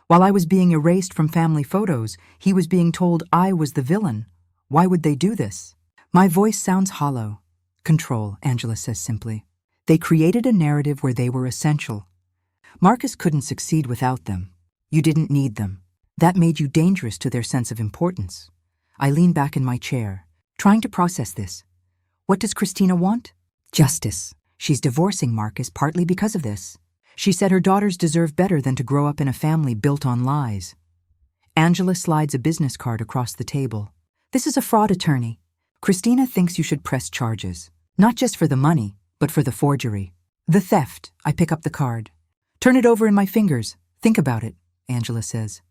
While I was being erased from family photos, he was being told I was the villain. Why would they do this? My voice sounds hollow. Control, Angela says simply. They created a narrative where they were essential. Marcus couldn't succeed without them. You didn't need them. That made you dangerous to their sense of importance. I lean back in my chair, trying to process this. What does Christina want? Justice. She's divorcing Marcus partly because of this. She said her daughters deserve better than to grow up in a family built on lies. Angela slides a business card across the table. This is a fraud attorney. Christina thinks you should press charges, not just for the money, but for the forgery. The theft. I pick up the card. Turn it over in my fingers. Think about it, Angela says.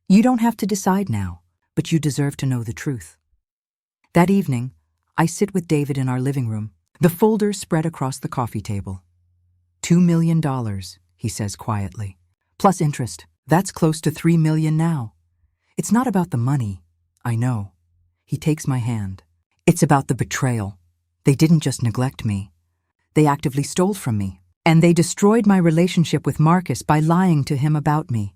You don't have to decide now, but you deserve to know the truth. That evening, I sit with David in our living room, the folder spread across the coffee table. $2 million, he says quietly. Plus interest. That's close to $3 million now. It's not about the money, I know. He takes my hand. It's about the betrayal. They didn't just neglect me. They actively stole from me. And they destroyed my relationship with Marcus by lying to him about me.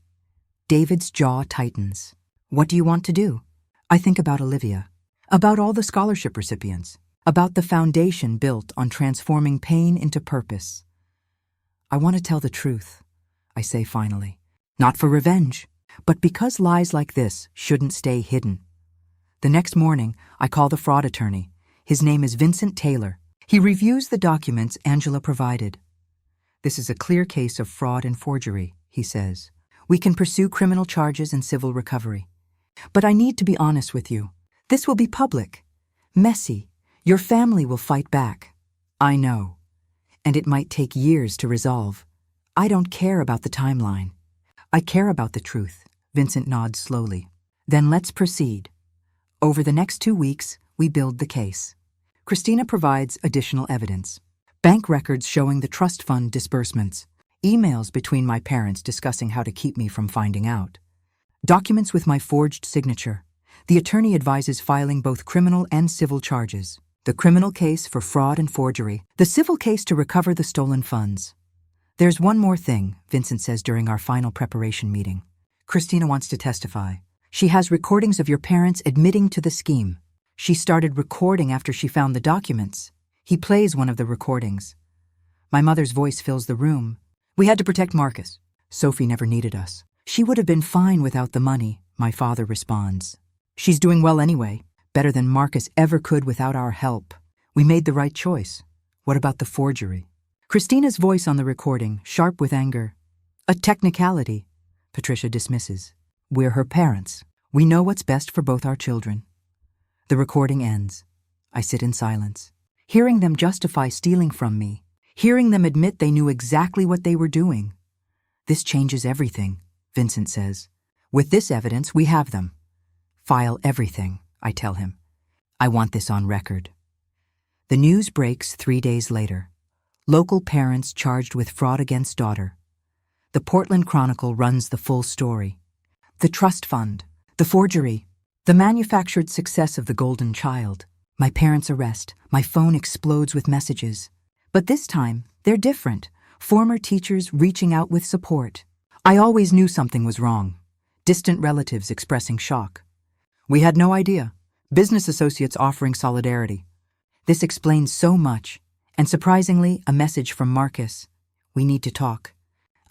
David's jaw tightens. What do you want to do? I think about Olivia, about all the scholarship recipients, about the foundation built on transforming pain into purpose. I want to tell the truth, I say finally. Not for revenge, but because lies like this shouldn't stay hidden. The next morning, I call the fraud attorney. His name is Vincent Taylor. He reviews the documents Angela provided. This is a clear case of fraud and forgery, he says. We can pursue criminal charges and civil recovery. But I need to be honest with you. This will be public, messy. Your family will fight back. I know. And it might take years to resolve. I don't care about the timeline. I care about the truth. Vincent nods slowly. Then let's proceed. Over the next 2 weeks, we build the case. Christina provides additional evidence. Bank records showing the trust fund disbursements. Emails between my parents discussing how to keep me from finding out. Documents with my forged signature. The attorney advises filing both criminal and civil charges. The criminal case for fraud and forgery. The civil case to recover the stolen funds. There's one more thing, Vincent says during our final preparation meeting. Christina wants to testify. She has recordings of your parents admitting to the scheme. She started recording after she found the documents. He plays one of the recordings. My mother's voice fills the room. We had to protect Marcus. Sophie never needed us. She would have been fine without the money, my father responds. She's doing well anyway, better than Marcus ever could without our help. We made the right choice. What about the forgery? Christina's voice on the recording, sharp with anger. A technicality, Patricia dismisses. We're her parents. We know what's best for both our children. The recording ends. I sit in silence, hearing them justify stealing from me, hearing them admit they knew exactly what they were doing. This changes everything, Vincent says. With this evidence, we have them. File everything, I tell him. I want this on record. The news breaks 3 days later. Local parents charged with fraud against daughter. The Portland Chronicle runs the full story. The trust fund, the forgery, the manufactured success of the golden child. My parents' arrest, my phone explodes with messages. But this time, they're different. Former teachers reaching out with support. I always knew something was wrong. Distant relatives expressing shock. We had no idea. Business associates offering solidarity. This explains so much. And surprisingly, a message from Marcus. We need to talk.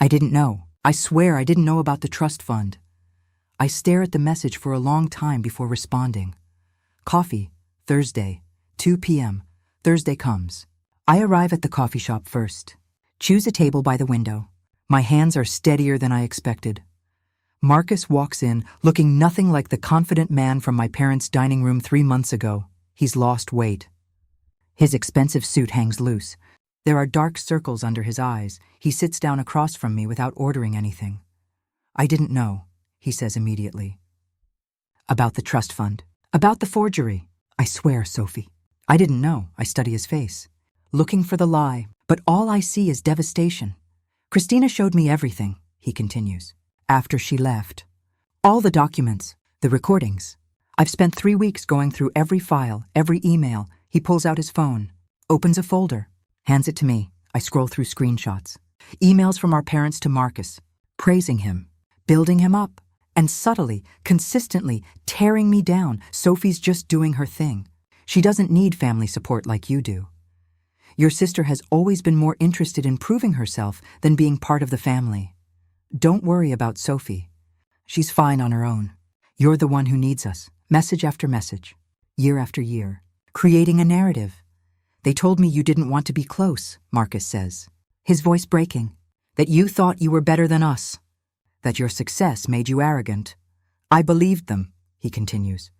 I didn't know. I swear I didn't know about the trust fund. I stare at the message for a long time before responding. Coffee, Thursday, 2 p.m. Thursday comes. I arrive at the coffee shop first. Choose a table by the window. My hands are steadier than I expected. Marcus walks in, looking nothing like the confident man from my parents' dining room 3 months ago. He's lost weight. His expensive suit hangs loose. There are dark circles under his eyes. He sits down across from me without ordering anything. I didn't know, he says immediately. About the trust fund. About the forgery. I swear, Sophie. I didn't know. I study his face. Looking for the lie, but all I see is devastation. Christina showed me everything, he continues, after she left. All the documents, the recordings. I've spent 3 weeks going through every file, every email. He pulls out his phone, opens a folder, hands it to me. I scroll through screenshots. Emails from our parents to Marcus, praising him, building him up, and subtly, consistently tearing me down. Sophie's just doing her thing. She doesn't need family support like you do. Your sister has always been more interested in proving herself than being part of the family. Don't worry about Sophie. She's fine on her own. You're the one who needs us, message after message, year after year, creating a narrative. They told me you didn't want to be close, Marcus says, his voice breaking, that you thought you were better than us, that your success made you arrogant. I believed them, he continues.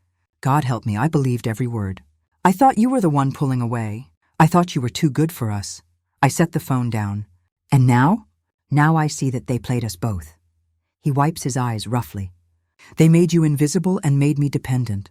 God help me, I believed every word. I thought you were the one pulling away. I thought you were too good for us. I set the phone down. And now? Now I see that they played us both. He wipes his eyes roughly. They made you invisible and made me dependent.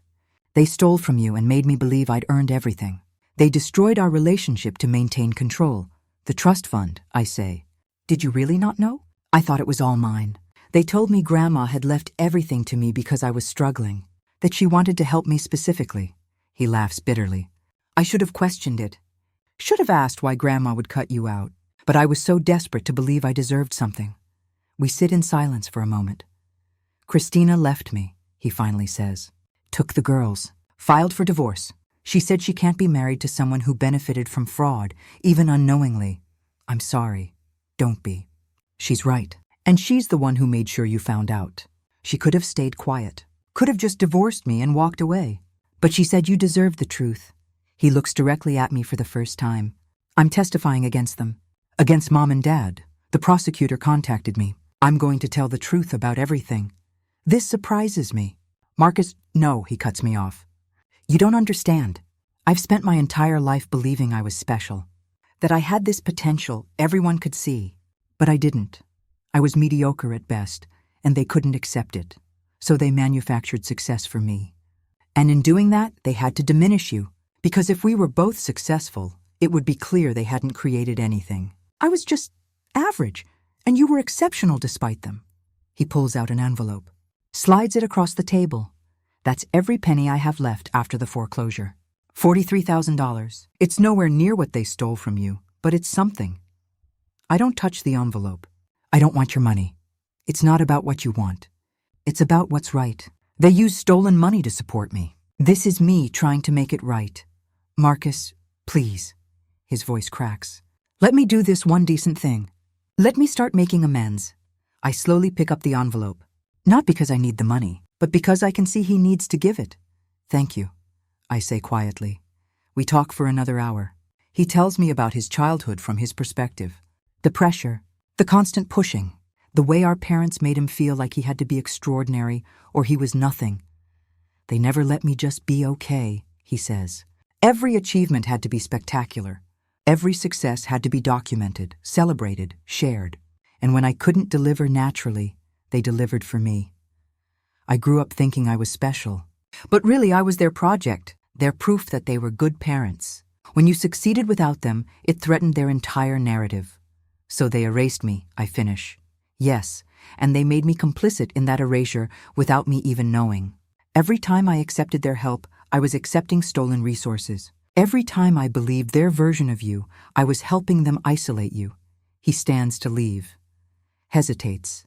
They stole from you and made me believe I'd earned everything. They destroyed our relationship to maintain control. The trust fund, I say. Did you really not know? I thought it was all mine. They told me Grandma had left everything to me because I was struggling, that she wanted to help me specifically. He laughs bitterly. I should have questioned it. Should have asked why Grandma would cut you out. But I was so desperate to believe I deserved something. We sit in silence for a moment. Christina left me, he finally says. Took the girls. Filed for divorce. She said she can't be married to someone who benefited from fraud, even unknowingly. I'm sorry. Don't be. She's right. And she's the one who made sure you found out. She could have stayed quiet. Could have just divorced me and walked away. But she said you deserved the truth. He looks directly at me for the first time. I'm testifying against them. Against Mom and Dad. The prosecutor contacted me. I'm going to tell the truth about everything. This surprises me. Marcus, no, he cuts me off. You don't understand. I've spent my entire life believing I was special. That I had this potential everyone could see. But I didn't. I was mediocre at best, and they couldn't accept it. So they manufactured success for me. And in doing that, they had to diminish you. Because if we were both successful, it would be clear they hadn't created anything. I was just average, and you were exceptional despite them. He pulls out an envelope, slides it across the table. That's every penny I have left after the foreclosure. $43,000. It's nowhere near what they stole from you, but it's something. I don't touch the envelope. I don't want your money. It's not about what you want. It's about what's right. They used stolen money to support me. This is me trying to make it right. Marcus, please. His voice cracks. Let me do this one decent thing. Let me start making amends. I slowly pick up the envelope. Not because I need the money, but because I can see he needs to give it. Thank you, I say quietly. We talk for another hour. He tells me about his childhood from his perspective. The pressure, the constant pushing, the way our parents made him feel like he had to be extraordinary or he was nothing. They never let me just be okay, he says. Every achievement had to be spectacular. Every success had to be documented, celebrated, shared. And when I couldn't deliver naturally, they delivered for me. I grew up thinking I was special. But really, I was their project, their proof that they were good parents. When you succeeded without them, it threatened their entire narrative. So they erased me, I finish. Yes, and they made me complicit in that erasure without me even knowing. Every time I accepted their help, I was accepting stolen resources. Every time I believed their version of you, I was helping them isolate you. He stands to leave. Hesitates.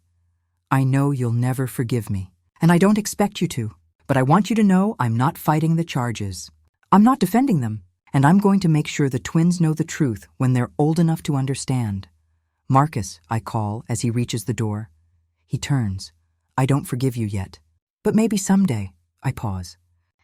I know you'll never forgive me, and I don't expect you to, but I want you to know I'm not fighting the charges. I'm not defending them, and I'm going to make sure the twins know the truth when they're old enough to understand. Marcus, I call as he reaches the door. He turns. I don't forgive you yet, but maybe someday. I pause.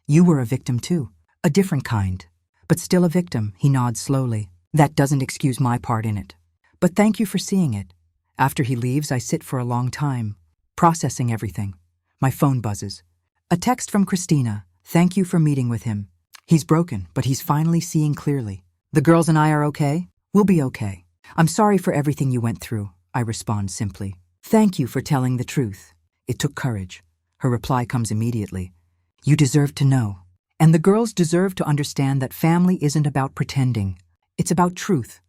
You were a victim too, a different kind, but still a victim, he nods slowly. That doesn't excuse my part in it. But thank you for seeing it. After he leaves, I sit for a long time, processing everything. My phone buzzes. A text from Christina. Thank you for meeting with him. He's broken, but he's finally seeing clearly. The girls and I are okay? We'll be okay. I'm sorry for everything you went through, I respond simply. Thank you for telling the truth. It took courage. Her reply comes immediately. You deserve to know. And the girls deserve to understand that family isn't about pretending. It's about truth.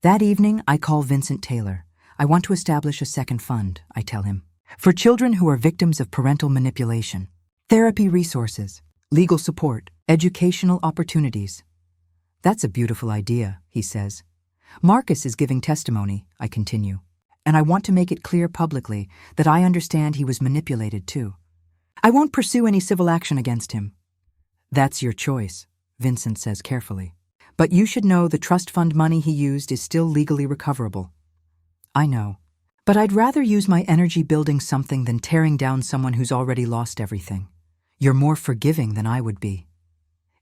That evening, I call Vincent Taylor. I want to establish a second fund, I tell him, for children who are victims of parental manipulation. Therapy resources, legal support, educational opportunities. That's a beautiful idea, he says. Marcus is giving testimony, I continue, and I want to make it clear publicly that I understand he was manipulated too. I won't pursue any civil action against him. That's your choice, Vincent says carefully. But you should know the trust fund money he used is still legally recoverable. I know, but I'd rather use my energy building something than tearing down someone who's already lost everything. You're more forgiving than I would be.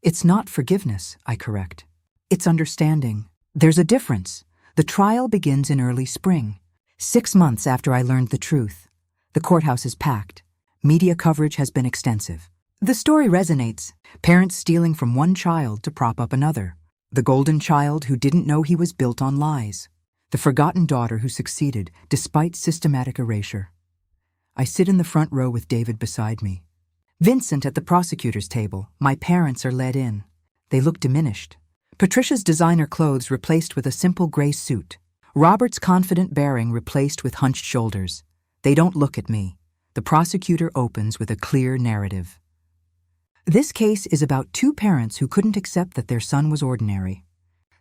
It's not forgiveness, I correct. It's understanding. There's a difference. The trial begins in early spring. 6 months after I learned the truth. The courthouse is packed. Media coverage has been extensive. The story resonates. Parents stealing from one child to prop up another. The golden child who didn't know he was built on lies. The forgotten daughter who succeeded despite systematic erasure. I sit in the front row with David beside me. Vincent at the prosecutor's table. My parents are led in. They look diminished. Patricia's designer clothes replaced with a simple gray suit. Robert's confident bearing replaced with hunched shoulders. They don't look at me. The prosecutor opens with a clear narrative. This case is about two parents who couldn't accept that their son was ordinary.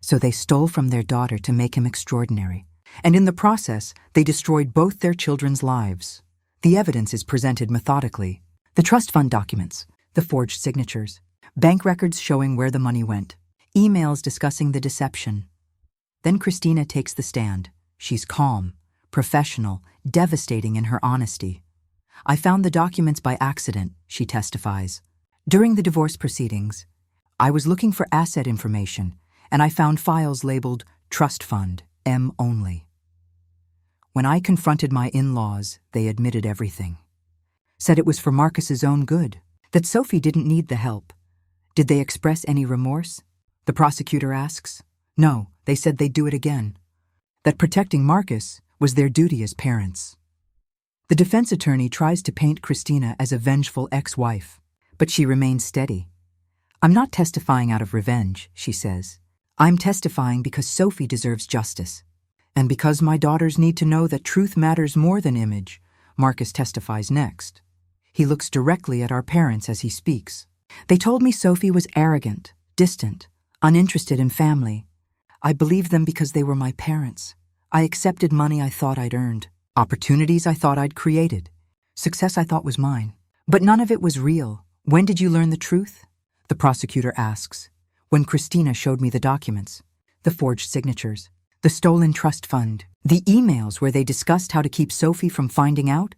So they stole from their daughter to make him extraordinary. And in the process, they destroyed both their children's lives. The evidence is presented methodically. The trust fund documents, the forged signatures, bank records showing where the money went, emails discussing the deception. Then Christina takes the stand. She's calm, professional, devastating in her honesty. I found the documents by accident, she testifies. During the divorce proceedings, I was looking for asset information, and I found files labeled Trust Fund, M only. When I confronted my in-laws, they admitted everything. Said it was for Marcus's own good, that Sophie didn't need the help. Did they express any remorse? The prosecutor asks. No, they said they'd do it again. That protecting Marcus was their duty as parents. The defense attorney tries to paint Christina as a vengeful ex-wife, but she remains steady. I'm not testifying out of revenge, she says. I'm testifying because Sophie deserves justice. And because my daughters need to know that truth matters more than image, Marcus testifies next. He looks directly at our parents as he speaks. They told me Sophie was arrogant, distant, uninterested in family. I believed them because they were my parents. I accepted money I thought I'd earned, opportunities I thought I'd created, success I thought was mine. But none of it was real. When did you learn the truth? The prosecutor asks. When Christina showed me the documents, the forged signatures, The stolen trust fund. The emails where they discussed how to keep Sophie from finding out?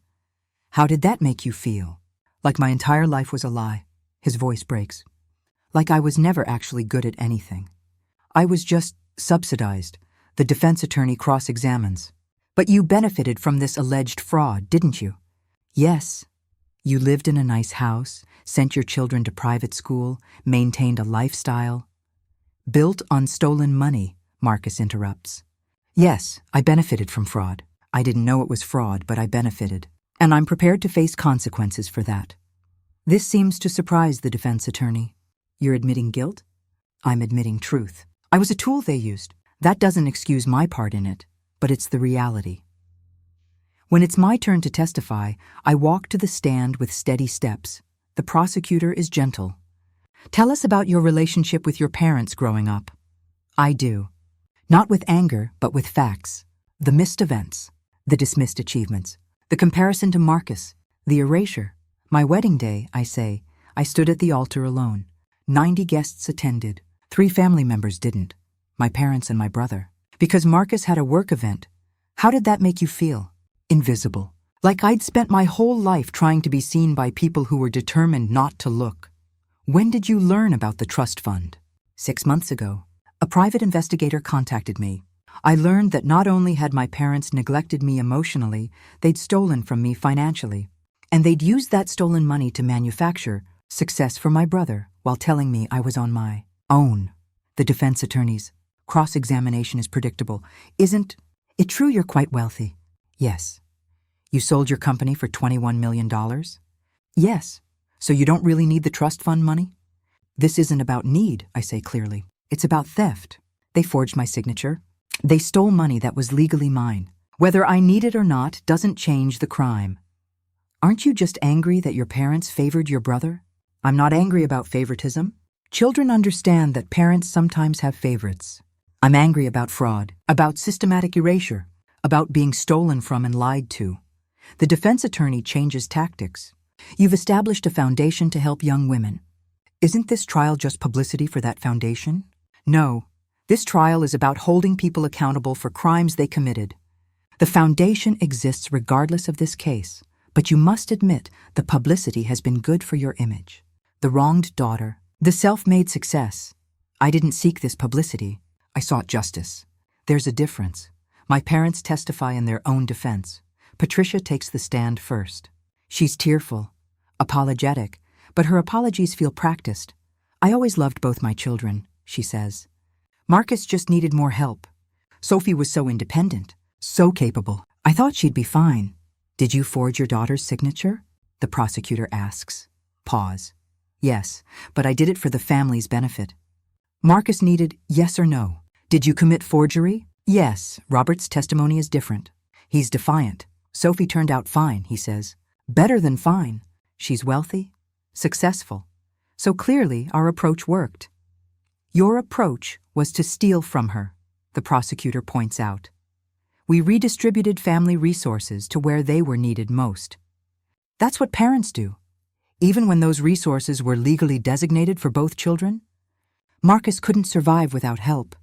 How did that make you feel? Like my entire life was a lie. His voice breaks. Like I was never actually good at anything. I was just subsidized. The defense attorney cross-examines. But you benefited from this alleged fraud, didn't you? Yes. You lived in a nice house, sent your children to private school, maintained a lifestyle. Built on stolen money, Marcus interrupts. Yes, I benefited from fraud. I didn't know it was fraud, but I benefited. And I'm prepared to face consequences for that. This seems to surprise the defense attorney. You're admitting guilt? I'm admitting truth. I was a tool they used. That doesn't excuse my part in it, but it's the reality. When it's my turn to testify, I walk to the stand with steady steps. The prosecutor is gentle. Tell us about your relationship with your parents growing up. I do. Not with anger, but with facts. The missed events, the dismissed achievements, the comparison to Marcus, the erasure. My wedding day, I say, I stood at the altar alone. 90 guests attended. 3 family members didn't. My parents and my brother. Because Marcus had a work event. How did that make you feel? Invisible. Like I'd spent my whole life trying to be seen by people who were determined not to look. When did you learn about the trust fund? 6 months ago. A private investigator contacted me. I learned that not only had my parents neglected me emotionally, they'd stolen from me financially. And they'd used that stolen money to manufacture success for my brother while telling me I was on my own. The defense attorney's cross-examination is predictable. Isn't it true you're quite wealthy? Yes. You sold your company for $21 million? Yes. So you don't really need the trust fund money? This isn't about need, I say clearly. It's about theft. They forged my signature. They stole money that was legally mine. Whether I need it or not doesn't change the crime. Aren't you just angry that your parents favored your brother? I'm not angry about favoritism. Children understand that parents sometimes have favorites. I'm angry about fraud, about systematic erasure, about being stolen from and lied to. The defense attorney changes tactics. You've established a foundation to help young women. Isn't this trial just publicity for that foundation? No. This trial is about holding people accountable for crimes they committed. The foundation exists regardless of this case, but you must admit the publicity has been good for your image. The wronged daughter, the self-made success. I didn't seek this publicity. I sought justice. There's a difference. My parents testify in their own defense. Patricia takes the stand first. She's tearful, apologetic, but her apologies feel practiced. I always loved both my children, she says. Marcus just needed more help. Sophie was so independent, so capable. I thought she'd be fine. Did you forge your daughter's signature? The prosecutor asks. Pause. Yes, but I did it for the family's benefit. Marcus needed yes or no. Did you commit forgery? Yes. Robert's testimony is different. He's defiant. Sophie turned out fine, he says. Better than fine. She's wealthy, successful. So clearly our approach worked. Your approach was to steal from her, the prosecutor points out. We redistributed family resources to where they were needed most. That's what parents do, even when those resources were legally designated for both children. Marcus couldn't survive without help.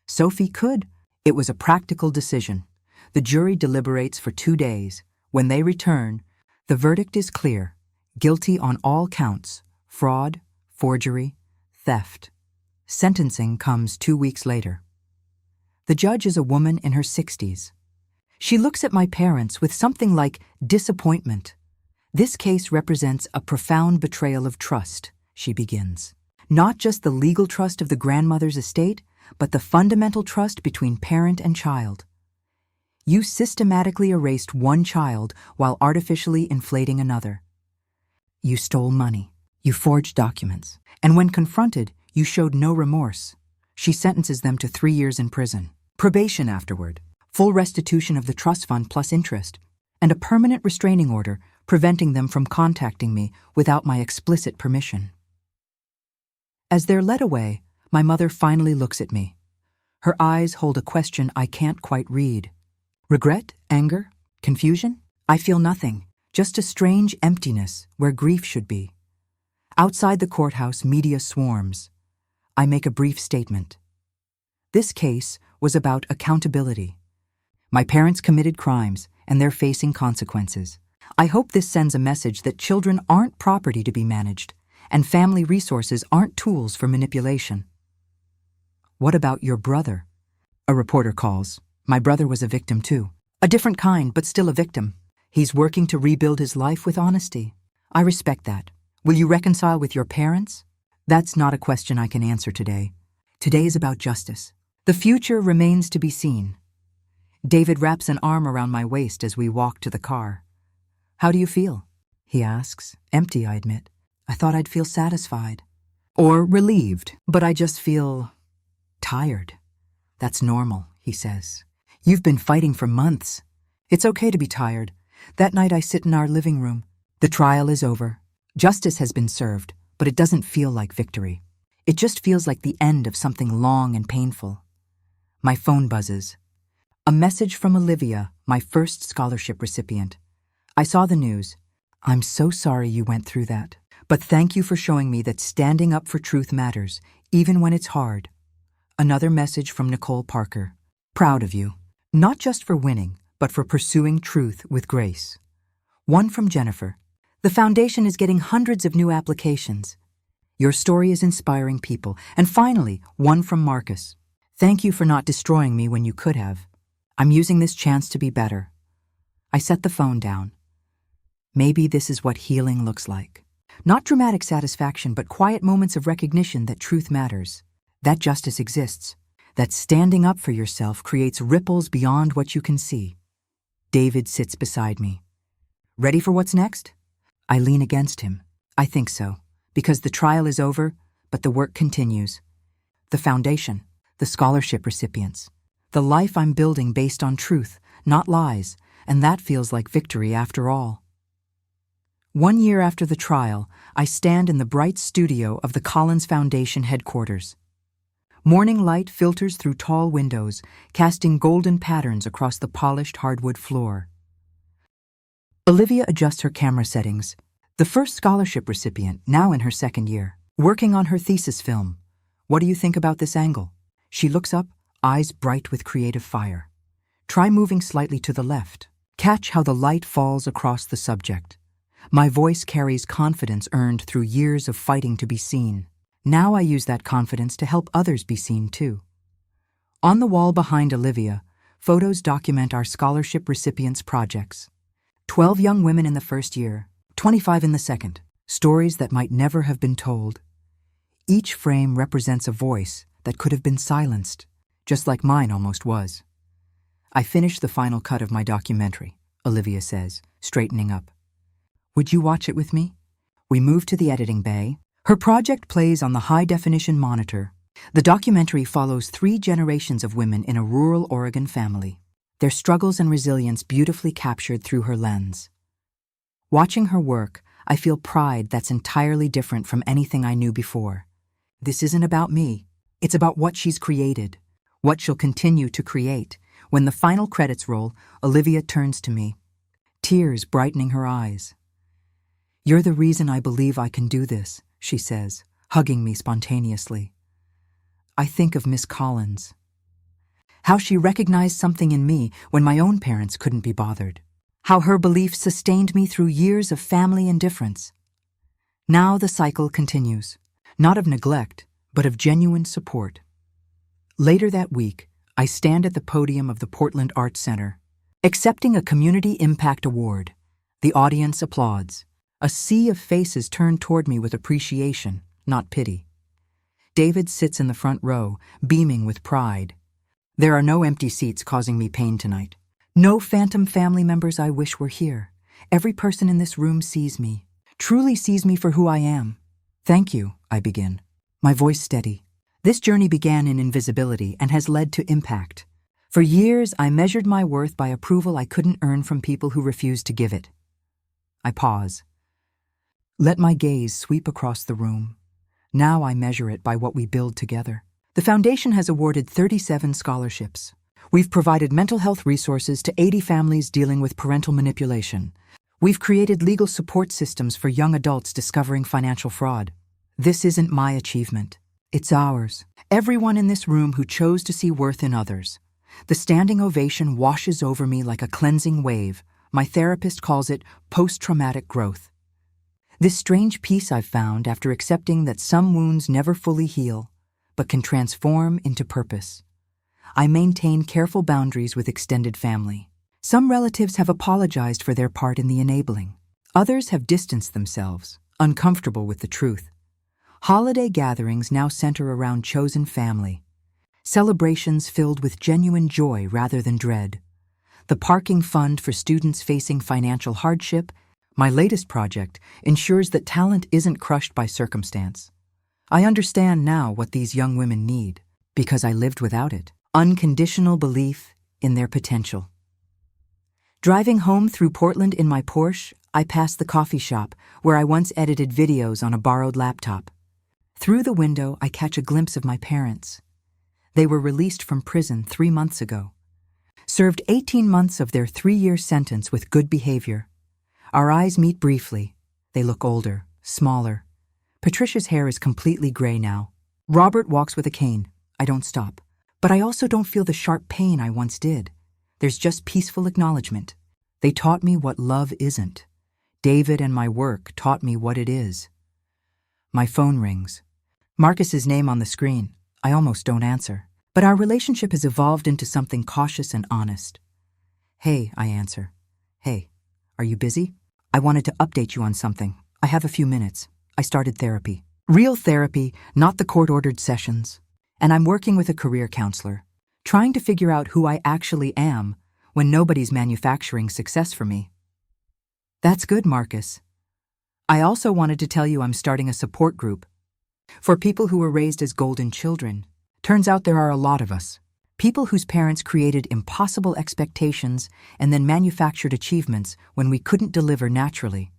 Sophie could. It was a practical decision. The jury deliberates for 2 days. When they return, the verdict is clear. Guilty on all counts: fraud, forgery, theft. Sentencing comes 2 weeks later. The judge is a woman in her 60s. She looks at my parents with something like disappointment. This case represents a profound betrayal of trust, she begins. Not just the legal trust of the grandmother's estate, but the fundamental trust between parent and child. You systematically erased one child while artificially inflating another. You stole money. You forged documents. And when confronted, you showed no remorse. She sentences them to 3 years in prison, probation afterward, full restitution of the trust fund plus interest, and a permanent restraining order preventing them from contacting me without my explicit permission. As they're led away, my mother finally looks at me. Her eyes hold a question I can't quite read. Regret? Anger? Confusion? I feel nothing, just a strange emptiness where grief should be. Outside the courthouse, media swarms. I make a brief statement. This case was about accountability. My parents committed crimes, and they're facing consequences. I hope this sends a message that children aren't property to be managed, and family resources aren't tools for manipulation. What about your brother? A reporter calls. My brother was a victim too. A different kind, but still a victim. He's working to rebuild his life with honesty. I respect that. Will you reconcile with your parents? That's not a question I can answer today. Today is about justice. The future remains to be seen. David wraps an arm around my waist as we walk to the car. How do you feel? He asks. Empty, I admit. I thought I'd feel satisfied. Or relieved, but I just feel tired. That's normal, he says. You've been fighting for months. It's okay to be tired. That night I sit in our living room. The trial is over. Justice has been served, but it doesn't feel like victory. It just feels like the end of something long and painful. My phone buzzes. A message from Olivia, my first scholarship recipient. I saw the news. I'm so sorry you went through that. But thank you for showing me that standing up for truth matters, even when it's hard. Another message from Nicole Parker. Proud of you. Not just for winning, but for pursuing truth with grace. One from Jennifer. The foundation is getting hundreds of new applications. Your story is inspiring people. And finally, one from Marcus. Thank you for not destroying me when you could have. I'm using this chance to be better. I set the phone down. Maybe this is what healing looks like. Not dramatic satisfaction, but quiet moments of recognition that truth matters, that justice exists, that standing up for yourself creates ripples beyond what you can see. David sits beside me. Ready for what's next? I lean against him. I think so, because the trial is over, but the work continues. The foundation, the scholarship recipients, the life I'm building based on truth, not lies, and that feels like victory after all. 1 year after the trial, I stand in the bright studio of the Collins Foundation headquarters. Morning light filters through tall windows, casting golden patterns across the polished hardwood floor. Olivia adjusts her camera settings, the first scholarship recipient, now in her second year, working on her thesis film. What do you think about this angle? She looks up, eyes bright with creative fire. Try moving slightly to the left. Catch how the light falls across the subject. My voice carries confidence earned through years of fighting to be seen. Now I use that confidence to help others be seen too. On the wall behind Olivia, photos document our scholarship recipients' projects. 12 young women in the first year, 25 in the second. Stories that might never have been told. Each frame represents a voice that could have been silenced, just like mine almost was. I finished the final cut of my documentary, Olivia says, straightening up. Would you watch it with me? We move to the editing bay. Her project plays on the high-definition monitor. The documentary follows 3 generations of women in a rural Oregon family, their struggles and resilience beautifully captured through her lens. Watching her work, I feel pride that's entirely different from anything I knew before. This isn't about me. It's about what she's created, what she'll continue to create. When the final credits roll, Olivia turns to me, tears brightening her eyes. You're the reason I believe I can do this, she says, hugging me spontaneously. I think of Miss Collins. How she recognized something in me when my own parents couldn't be bothered. How her belief sustained me through years of family indifference. Now the cycle continues, not of neglect, but of genuine support. Later that week, I stand at the podium of the Portland Arts Center, accepting a Community Impact Award. The audience applauds. A sea of faces turn toward me with appreciation, not pity. David sits in the front row, beaming with pride. There are no empty seats causing me pain tonight. No phantom family members I wish were here. Every person in this room sees me, truly sees me for who I am. Thank you, I begin, my voice steady. This journey began in invisibility and has led to impact. For years, I measured my worth by approval I couldn't earn from people who refused to give it. I pause. Let my gaze sweep across the room. Now I measure it by what we build together. The foundation has awarded 37 scholarships. We've provided mental health resources to 80 families dealing with parental manipulation. We've created legal support systems for young adults discovering financial fraud. This isn't my achievement. It's ours. Everyone in this room who chose to see worth in others. The standing ovation washes over me like a cleansing wave. My therapist calls it post-traumatic growth. This strange peace I've found after accepting that some wounds never fully heal, but can transform into purpose. I maintain careful boundaries with extended family. Some relatives have apologized for their part in the enabling. Others have distanced themselves, uncomfortable with the truth. Holiday gatherings now center around chosen family. Celebrations filled with genuine joy rather than dread. The parking fund for students facing financial hardship, my latest project, ensures that talent isn't crushed by circumstance. I understand now what these young women need, because I lived without it. Unconditional belief in their potential. Driving home through Portland in my Porsche, I passed the coffee shop where I once edited videos on a borrowed laptop. Through the window, I catch a glimpse of my parents. They were released from prison 3 months ago. Served 18 months of their 3-year sentence with good behavior. Our eyes meet briefly. They look older, smaller. Patricia's hair is completely gray now. Robert walks with a cane. I don't stop. But I also don't feel the sharp pain I once did. There's just peaceful acknowledgement. They taught me what love isn't. David and my work taught me what it is. My phone rings. Marcus's name on the screen. I almost don't answer. But our relationship has evolved into something cautious and honest. Hey, I answer. Hey, are you busy? I wanted to update you on something. I have a few minutes. I started therapy. Real therapy, not the court-ordered sessions. And I'm working with a career counselor, trying to figure out who I actually am when nobody's manufacturing success for me. That's good, Marcus. I also wanted to tell you I'm starting a support group for people who were raised as golden children. Turns out there are a lot of us. People whose parents created impossible expectations and then manufactured achievements when we couldn't deliver naturally.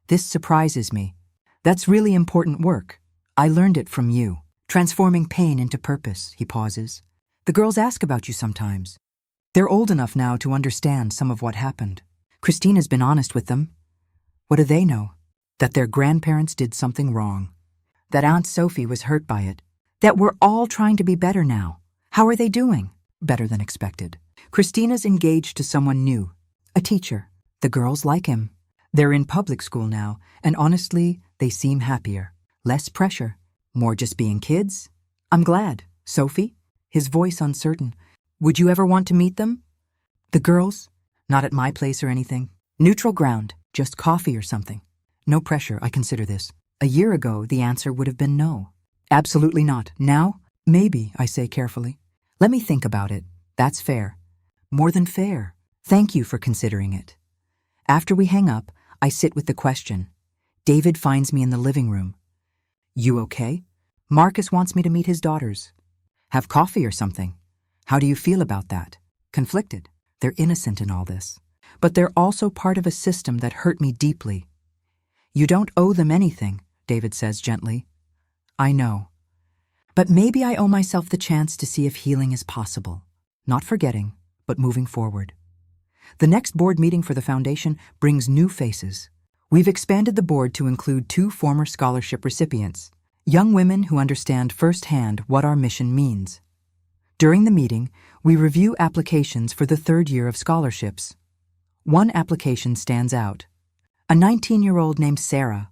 This surprises me. That's really important work. I learned it from you. Transforming pain into purpose, he pauses. The girls ask about you sometimes. They're old enough now to understand some of what happened. Christina's been honest with them. What do they know? That their grandparents did something wrong. That Aunt Sophie was hurt by it. That we're all trying to be better now. How are they doing? Better than expected. Christina's engaged to someone new, a teacher. The girls like him. They're in public school now, and honestly, they seem happier. Less pressure. More just being kids? I'm glad. Sophie? His voice uncertain. Would you ever want to meet them? The girls? Not at my place or anything. Neutral ground. Just coffee or something. No pressure, I consider this. A year ago, the answer would have been no. Absolutely not. Now? Maybe, I say carefully. Let me think about it. That's fair. More than fair. Thank you for considering it. After we hang up, I sit with the question. David finds me in the living room. You okay? Marcus wants me to meet his daughters. Have coffee or something. How do you feel about that? Conflicted. They're innocent in all this. But they're also part of a system that hurt me deeply. You don't owe them anything, David says gently. I know. But maybe I owe myself the chance to see if healing is possible. Not forgetting, but moving forward. The next board meeting for the foundation brings new faces. We've expanded the board to include 2 former scholarship recipients, young women who understand firsthand what our mission means. During the meeting, we review applications for the 3rd year of scholarships. One application stands out. A 19-year-old named Sarah.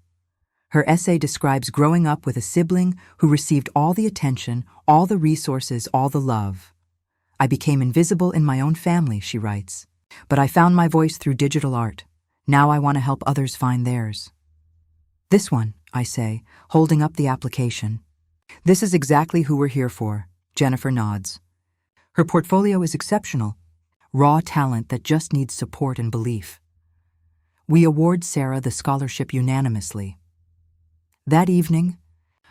Her essay describes growing up with a sibling who received all the attention, all the resources, all the love. I became invisible in my own family, she writes, but I found my voice through digital art. Now I want to help others find theirs. This one, I say, holding up the application. This is exactly who we're here for, Jennifer nods. Her portfolio is exceptional, raw talent that just needs support and belief. We award Sarah the scholarship unanimously. That evening,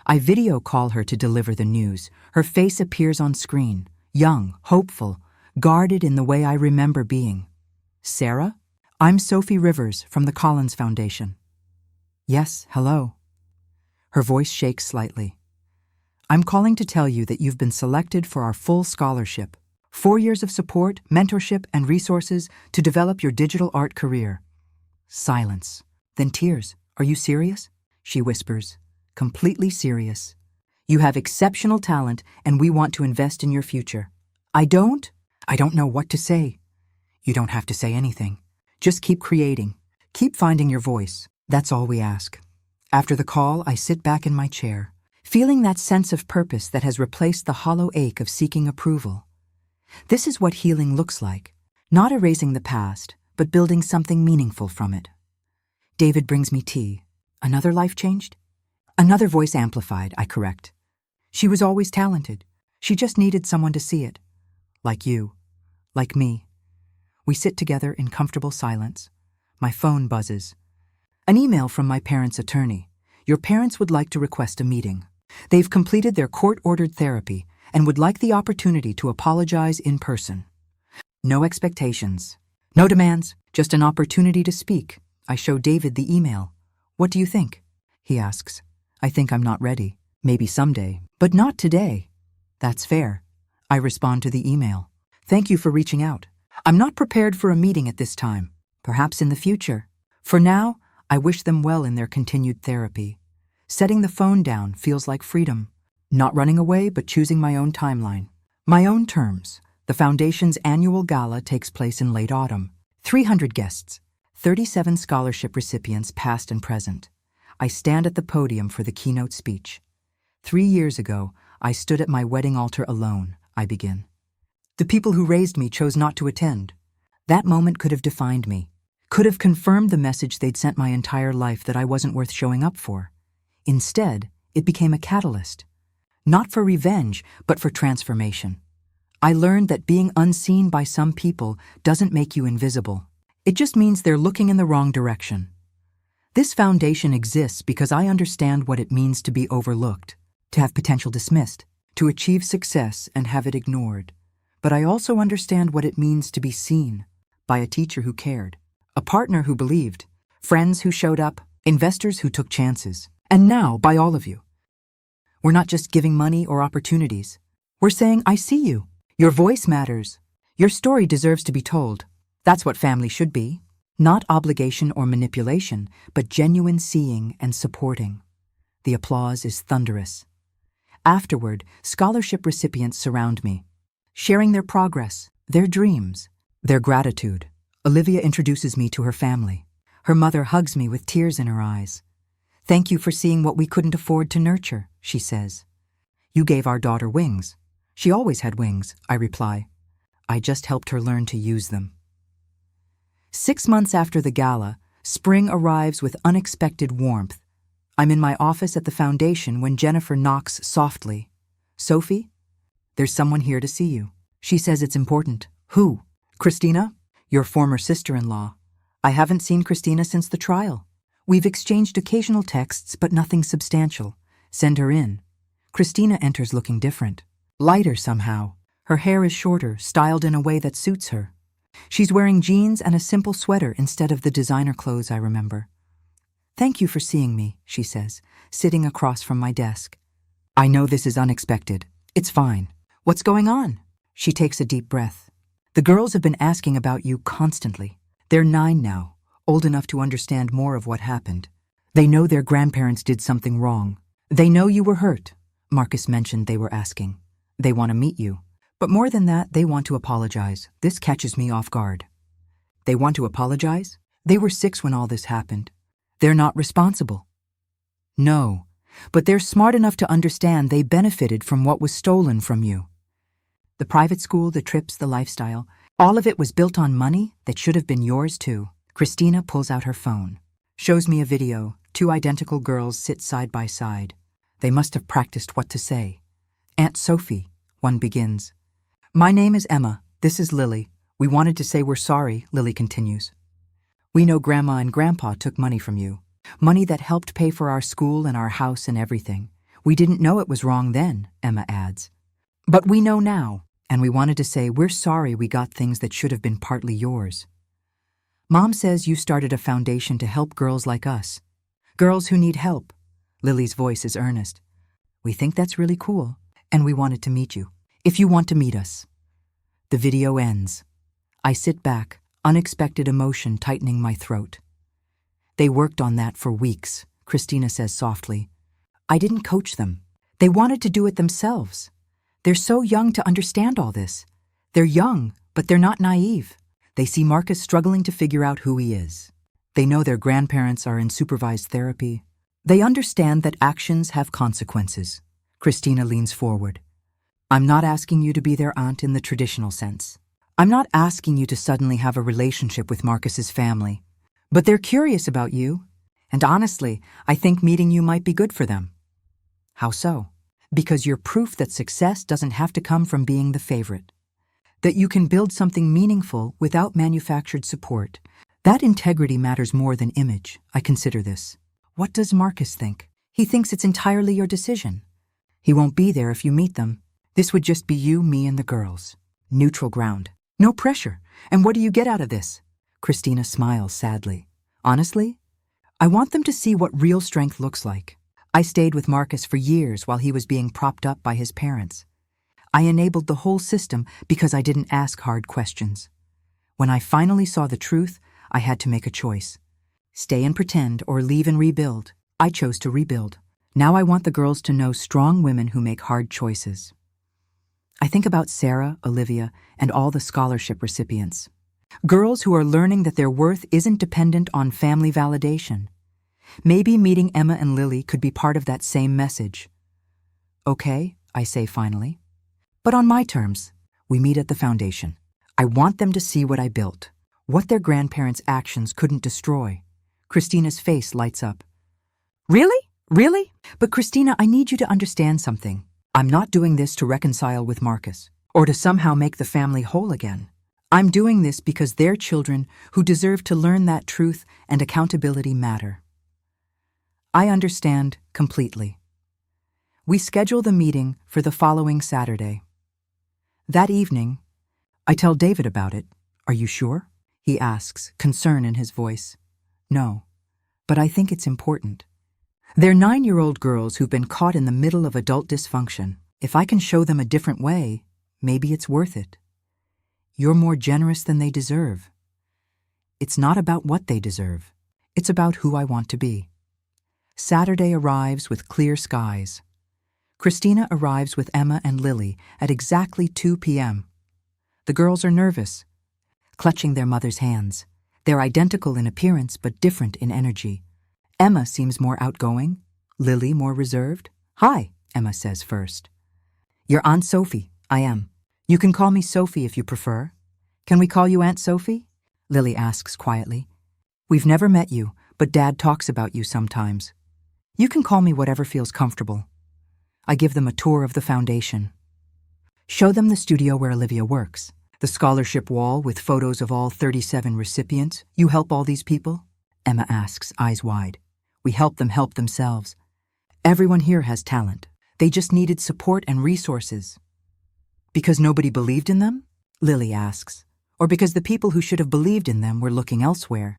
I video call her to deliver the news. Her face appears on screen, young, hopeful, guarded in the way I remember being. Sarah? I'm Sophie Rivers from the Collins Foundation. Yes, hello. Her voice shakes slightly. I'm calling to tell you that you've been selected for our full scholarship. 4 years of support, mentorship, and resources to develop your digital art career. Silence. Then tears. Are you serious? She whispers. Completely serious. You have exceptional talent, and we want to invest in your future. I don't know what to say. You don't have to say anything. Just keep creating. Keep finding your voice. That's all we ask. After the call, I sit back in my chair, feeling that sense of purpose that has replaced the hollow ache of seeking approval. This is what healing looks like, not erasing the past, but building something meaningful from it. David brings me tea. Another life changed? Another voice amplified, I correct. She was always talented. She just needed someone to see it. Like you. Like me. We sit together in comfortable silence. My phone buzzes. An email from my parents' attorney. Your parents would like to request a meeting. They've completed their court-ordered therapy and would like the opportunity to apologize in person. No expectations. No demands. Just an opportunity to speak. I show David the email. What do you think? He asks. I think I'm not ready. Maybe someday, but not today. That's fair. I respond to the email. Thank you for reaching out. I'm not prepared for a meeting at this time. Perhaps in the future. For now, I wish them well in their continued therapy. Setting the phone down feels like freedom. Not running away, but choosing my own timeline. My own terms. The Foundation's annual gala takes place in late autumn. 300 guests. 37 scholarship recipients past and present. I stand at the podium for the keynote speech. 3 years ago, I stood at my wedding altar alone, I begin. The people who raised me chose not to attend. That moment could have defined me, could have confirmed the message they'd sent my entire life that I wasn't worth showing up for. Instead, it became a catalyst. Not for revenge, but for transformation. I learned that being unseen by some people doesn't make you invisible. It just means they're looking in the wrong direction. This foundation exists because I understand what it means to be overlooked, to have potential dismissed, to achieve success and have it ignored. But I also understand what it means to be seen by a teacher who cared, a partner who believed, friends who showed up, investors who took chances, and now by all of you. We're not just giving money or opportunities. We're saying, I see you. Your voice matters. Your story deserves to be told. That's what family should be. Not obligation or manipulation, but genuine seeing and supporting. The applause is thunderous. Afterward, scholarship recipients surround me, sharing their progress, their dreams, their gratitude. Olivia introduces me to her family. Her mother hugs me with tears in her eyes. Thank you for seeing what we couldn't afford to nurture, she says. You gave our daughter wings. She always had wings, I reply. I just helped her learn to use them. 6 months after the gala, spring arrives with unexpected warmth. I'm in my office at the foundation when Jennifer knocks softly. Sophie? There's someone here to see you. She says it's important. Who? Christina? Your former sister-in-law. I haven't seen Christina since the trial. We've exchanged occasional texts, but nothing substantial. Send her in. Christina enters looking different. Lighter somehow. Her hair is shorter, styled in a way that suits her. She's wearing jeans and a simple sweater instead of the designer clothes I remember. Thank you for seeing me, she says, sitting across from my desk. I know this is unexpected. It's fine. What's going on? She takes a deep breath. The girls have been asking about you constantly. They're 9 now, old enough to understand more of what happened. They know their grandparents did something wrong. They know you were hurt. Marcus mentioned they were asking. They want to meet you. But more than that, they want to apologize. This catches me off guard. They want to apologize? They were 6 when all this happened. They're not responsible. No, but they're smart enough to understand they benefited from what was stolen from you. The private school, the trips, the lifestyle, all of it was built on money that should have been yours too. Christina pulls out her phone, shows me a video. 2 identical girls sit side by side. They must have practiced what to say. Aunt Sophie, one begins. My name is Emma. This is Lily. We wanted to say we're sorry, Lily continues. We know Grandma and Grandpa took money from you. Money that helped pay for our school and our house and everything. We didn't know it was wrong then, Emma adds. But we know now, and we wanted to say we're sorry we got things that should have been partly yours. Mom says you started a foundation to help girls like us. Girls who need help. Lily's voice is earnest. We think that's really cool, and we wanted to meet you. If you want to meet us. The video ends. I sit back, unexpected emotion tightening my throat. They worked on that for weeks, Christina says softly. I didn't coach them. They wanted to do it themselves. They're so young to understand all this. They're young, but they're not naive. They see Marcus struggling to figure out who he is. They know their grandparents are in supervised therapy. They understand that actions have consequences. Christina leans forward. I'm not asking you to be their aunt in the traditional sense. I'm not asking you to suddenly have a relationship with Marcus's family. But they're curious about you. And honestly, I think meeting you might be good for them. How so? Because you're proof that success doesn't have to come from being the favorite. That you can build something meaningful without manufactured support. That integrity matters more than image. I consider this. What does Marcus think? He thinks it's entirely your decision. He won't be there if you meet them. This would just be you, me, and the girls. Neutral ground. No pressure. And what do you get out of this? Christina smiles sadly. Honestly, I want them to see what real strength looks like. I stayed with Marcus for years while he was being propped up by his parents. I enabled the whole system because I didn't ask hard questions. When I finally saw the truth, I had to make a choice. Stay and pretend or leave and rebuild. I chose to rebuild. Now I want the girls to know strong women who make hard choices. I think about Sarah, Olivia, and all the scholarship recipients. Girls who are learning that their worth isn't dependent on family validation. Maybe meeting Emma and Lily could be part of that same message. Okay, I say finally. But on my terms, we meet at the foundation. I want them to see what I built, what their grandparents' actions couldn't destroy. Christina's face lights up. Really? Really? But Christina, I need you to understand something. I'm not doing this to reconcile with Marcus, or to somehow make the family whole again. I'm doing this because they're children who deserve to learn that truth and accountability matter. I understand completely. We schedule the meeting for the following Saturday. That evening, I tell David about it. Are you sure? He asks, concern in his voice. No, but I think it's important. They're 9-year-old girls who've been caught in the middle of adult dysfunction. If I can show them a different way, maybe it's worth it. You're more generous than they deserve. It's not about what they deserve. It's about who I want to be. Saturday arrives with clear skies. Christina arrives with Emma and Lily at exactly 2 p.m. The girls are nervous, clutching their mother's hands. They're identical in appearance but different in energy. Emma seems more outgoing, Lily more reserved. Hi, Emma says first. You're Aunt Sophie. I am. You can call me Sophie if you prefer. Can we call you Aunt Sophie? Lily asks quietly. We've never met you, but Dad talks about you sometimes. You can call me whatever feels comfortable. I give them a tour of the foundation. Show them the studio where Olivia works, the scholarship wall with photos of all 37 recipients. You help all these people? Emma asks, eyes wide. We help them help themselves. Everyone here has talent. They just needed support and resources. Because nobody believed in them? Lily asks. Or because the people who should have believed in them were looking elsewhere?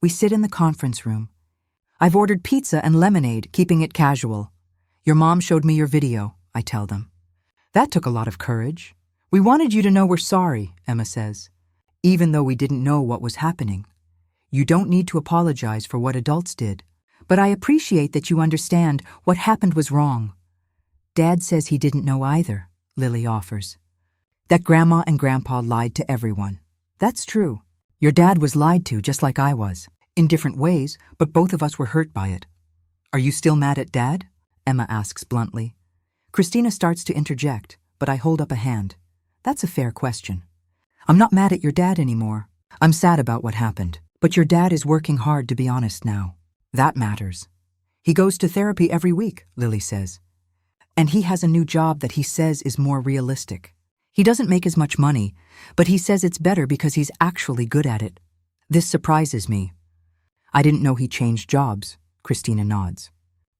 We sit in the conference room. I've ordered pizza and lemonade, keeping it casual. Your mom showed me your video, I tell them. That took a lot of courage. We wanted you to know we're sorry, Emma says, even though we didn't know what was happening. You don't need to apologize for what adults did, but I appreciate that you understand what happened was wrong. Dad says he didn't know either, Lily offers. That Grandma and Grandpa lied to everyone. That's true. Your dad was lied to just like I was, in different ways, but both of us were hurt by it. Are you still mad at Dad? Emma asks bluntly. Christina starts to interject, but I hold up a hand. That's a fair question. I'm not mad at your dad anymore. I'm sad about what happened, but your dad is working hard to be honest now. That matters. He goes to therapy every week, Lily says. And he has a new job that he says is more realistic. He doesn't make as much money, but he says it's better because he's actually good at it. This surprises me. I didn't know he changed jobs, Christina nods.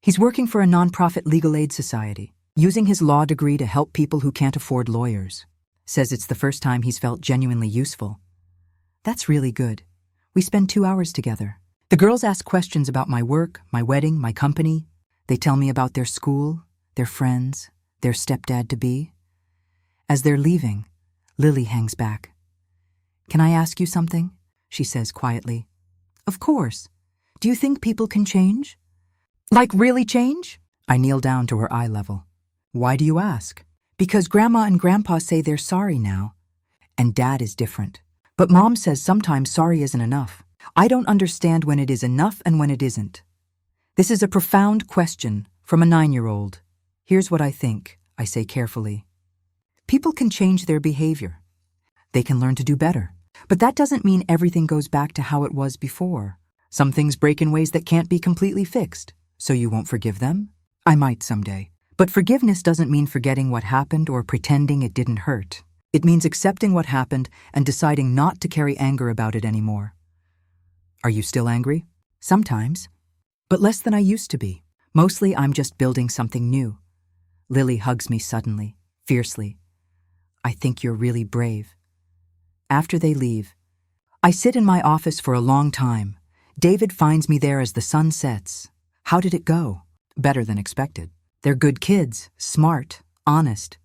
He's working for a nonprofit legal aid society, using his law degree to help people who can't afford lawyers. Says it's the first time he's felt genuinely useful. That's really good. We spend 2 hours together. The girls ask questions about my work, my wedding, my company. They tell me about their school, their friends, their stepdad-to-be. As they're leaving, Lily hangs back. Can I ask you something? She says quietly. Of course. Do you think people can change? Like really change? I kneel down to her eye level. Why do you ask? Because Grandma and Grandpa say they're sorry now. And Dad is different. But Mom says sometimes sorry isn't enough. I don't understand when it is enough and when it isn't. This is a profound question from a 9-year-old. Here's what I think, I say carefully. People can change their behavior. They can learn to do better. But that doesn't mean everything goes back to how it was before. Some things break in ways that can't be completely fixed. So you won't forgive them? I might someday. But forgiveness doesn't mean forgetting what happened or pretending it didn't hurt. It means accepting what happened and deciding not to carry anger about it anymore. Are you still angry? Sometimes. But less than I used to be. Mostly I'm just building something new. Lily hugs me suddenly, fiercely. I think you're really brave. After they leave, I sit in my office for a long time. David finds me there as the sun sets. How did it go? Better than expected. They're good kids, smart, honest.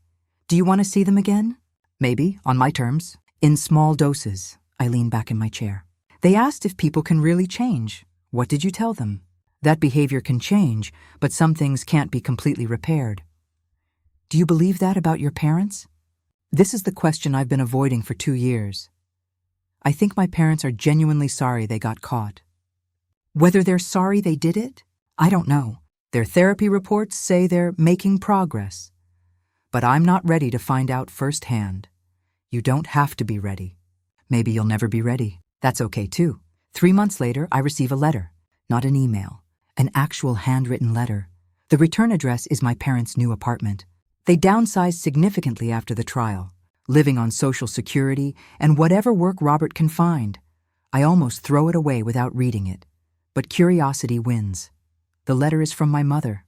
Do you want to see them again? Maybe, on my terms. In small doses. I lean back in my chair. They asked if people can really change. What did you tell them? That behavior can change, but some things can't be completely repaired. Do you believe that about your parents? This is the question I've been avoiding for 2 years. I think my parents are genuinely sorry they got caught. Whether they're sorry they did it? I don't know. Their therapy reports say they're making progress. But I'm not ready to find out firsthand. You don't have to be ready. Maybe you'll never be ready. That's okay too. 3 months later, I receive a letter. Not an email. An actual handwritten letter. The return address is my parents' new apartment. They downsized significantly after the trial, living on Social Security and whatever work Robert can find. I almost throw it away without reading it. But curiosity wins. The letter is from my mother.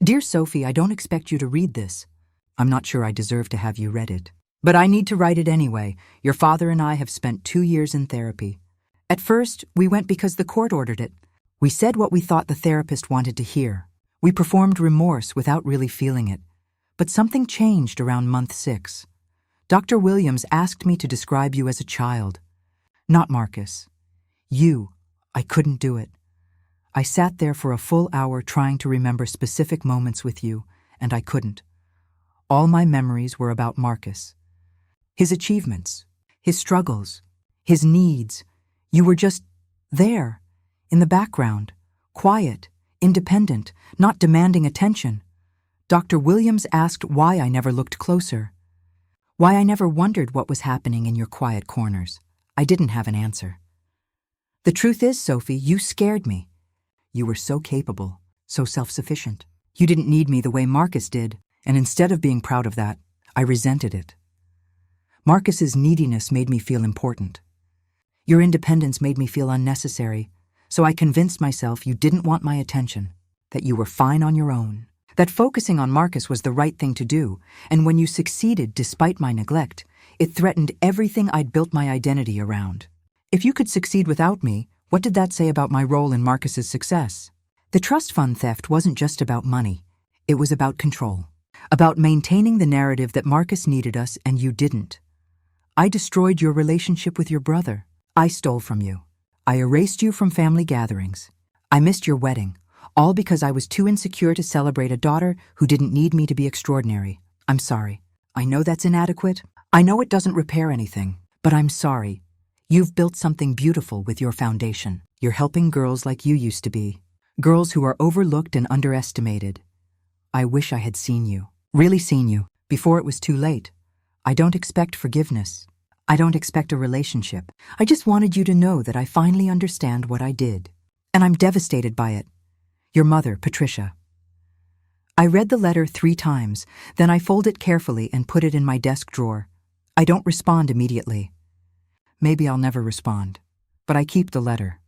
Dear Sophie, I don't expect you to read this. I'm not sure I deserve to have you read it. But I need to write it anyway. Your father and I have spent 2 years in therapy. At first, we went because the court ordered it. We said what we thought the therapist wanted to hear. We performed remorse without really feeling it. But something changed around month 6. Dr. Williams asked me to describe you as a child. Not Marcus. You. I couldn't do it. I sat there for a full hour trying to remember specific moments with you, and I couldn't. All my memories were about Marcus. His achievements, his struggles, his needs. You were just there, in the background, quiet, independent, not demanding attention. Dr. Williams asked why I never looked closer, why I never wondered what was happening in your quiet corners. I didn't have an answer. The truth is, Sophie, you scared me. You were so capable, so self-sufficient. You didn't need me the way Marcus did, and instead of being proud of that, I resented it. Marcus's neediness made me feel important. Your independence made me feel unnecessary, so I convinced myself you didn't want my attention, that you were fine on your own, that focusing on Marcus was the right thing to do, and when you succeeded despite my neglect, it threatened everything I'd built my identity around. If you could succeed without me, what did that say about my role in Marcus's success? The trust fund theft wasn't just about money. It was about control, about maintaining the narrative that Marcus needed us and you didn't. I destroyed your relationship with your brother. I stole from you. I erased you from family gatherings. I missed your wedding, all because I was too insecure to celebrate a daughter who didn't need me to be extraordinary. I'm sorry. I know that's inadequate. I know it doesn't repair anything, but I'm sorry. You've built something beautiful with your foundation. You're helping girls like you used to be. Girls who are overlooked and underestimated. I wish I had seen you, really seen you, before it was too late. I don't expect forgiveness. I don't expect a relationship. I just wanted you to know that I finally understand what I did. And I'm devastated by it. Your mother, Patricia. I read the letter 3 times, then I fold it carefully and put it in my desk drawer. I don't respond immediately. Maybe I'll never respond, but I keep the letter.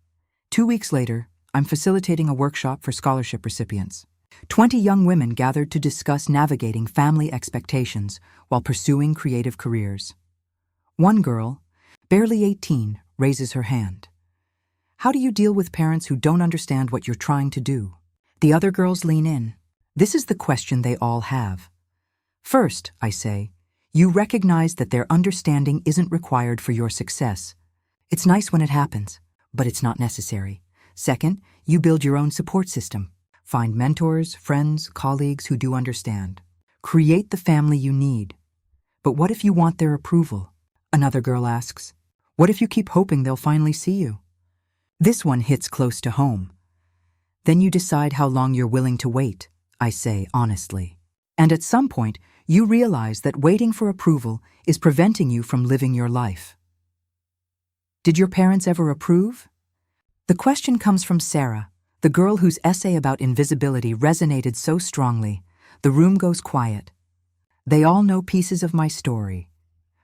2 weeks later, I'm facilitating a workshop for scholarship recipients. 20 young women gathered to discuss navigating family expectations while pursuing creative careers. One girl, barely 18, raises her hand. How do you deal with parents who don't understand what you're trying to do? The other girls lean in. This is the question they all have. First, I say, you recognize that their understanding isn't required for your success. It's nice when it happens, but it's not necessary. Second, you build your own support system. Find mentors, friends, colleagues who do understand. Create the family you need. But what if you want their approval? Another girl asks. What if you keep hoping they'll finally see you? This one hits close to home. Then you decide how long you're willing to wait, I say honestly. And at some point, you realize that waiting for approval is preventing you from living your life. Did your parents ever approve? The question comes from Sarah, the girl whose essay about invisibility resonated so strongly. The room goes quiet. They all know pieces of my story.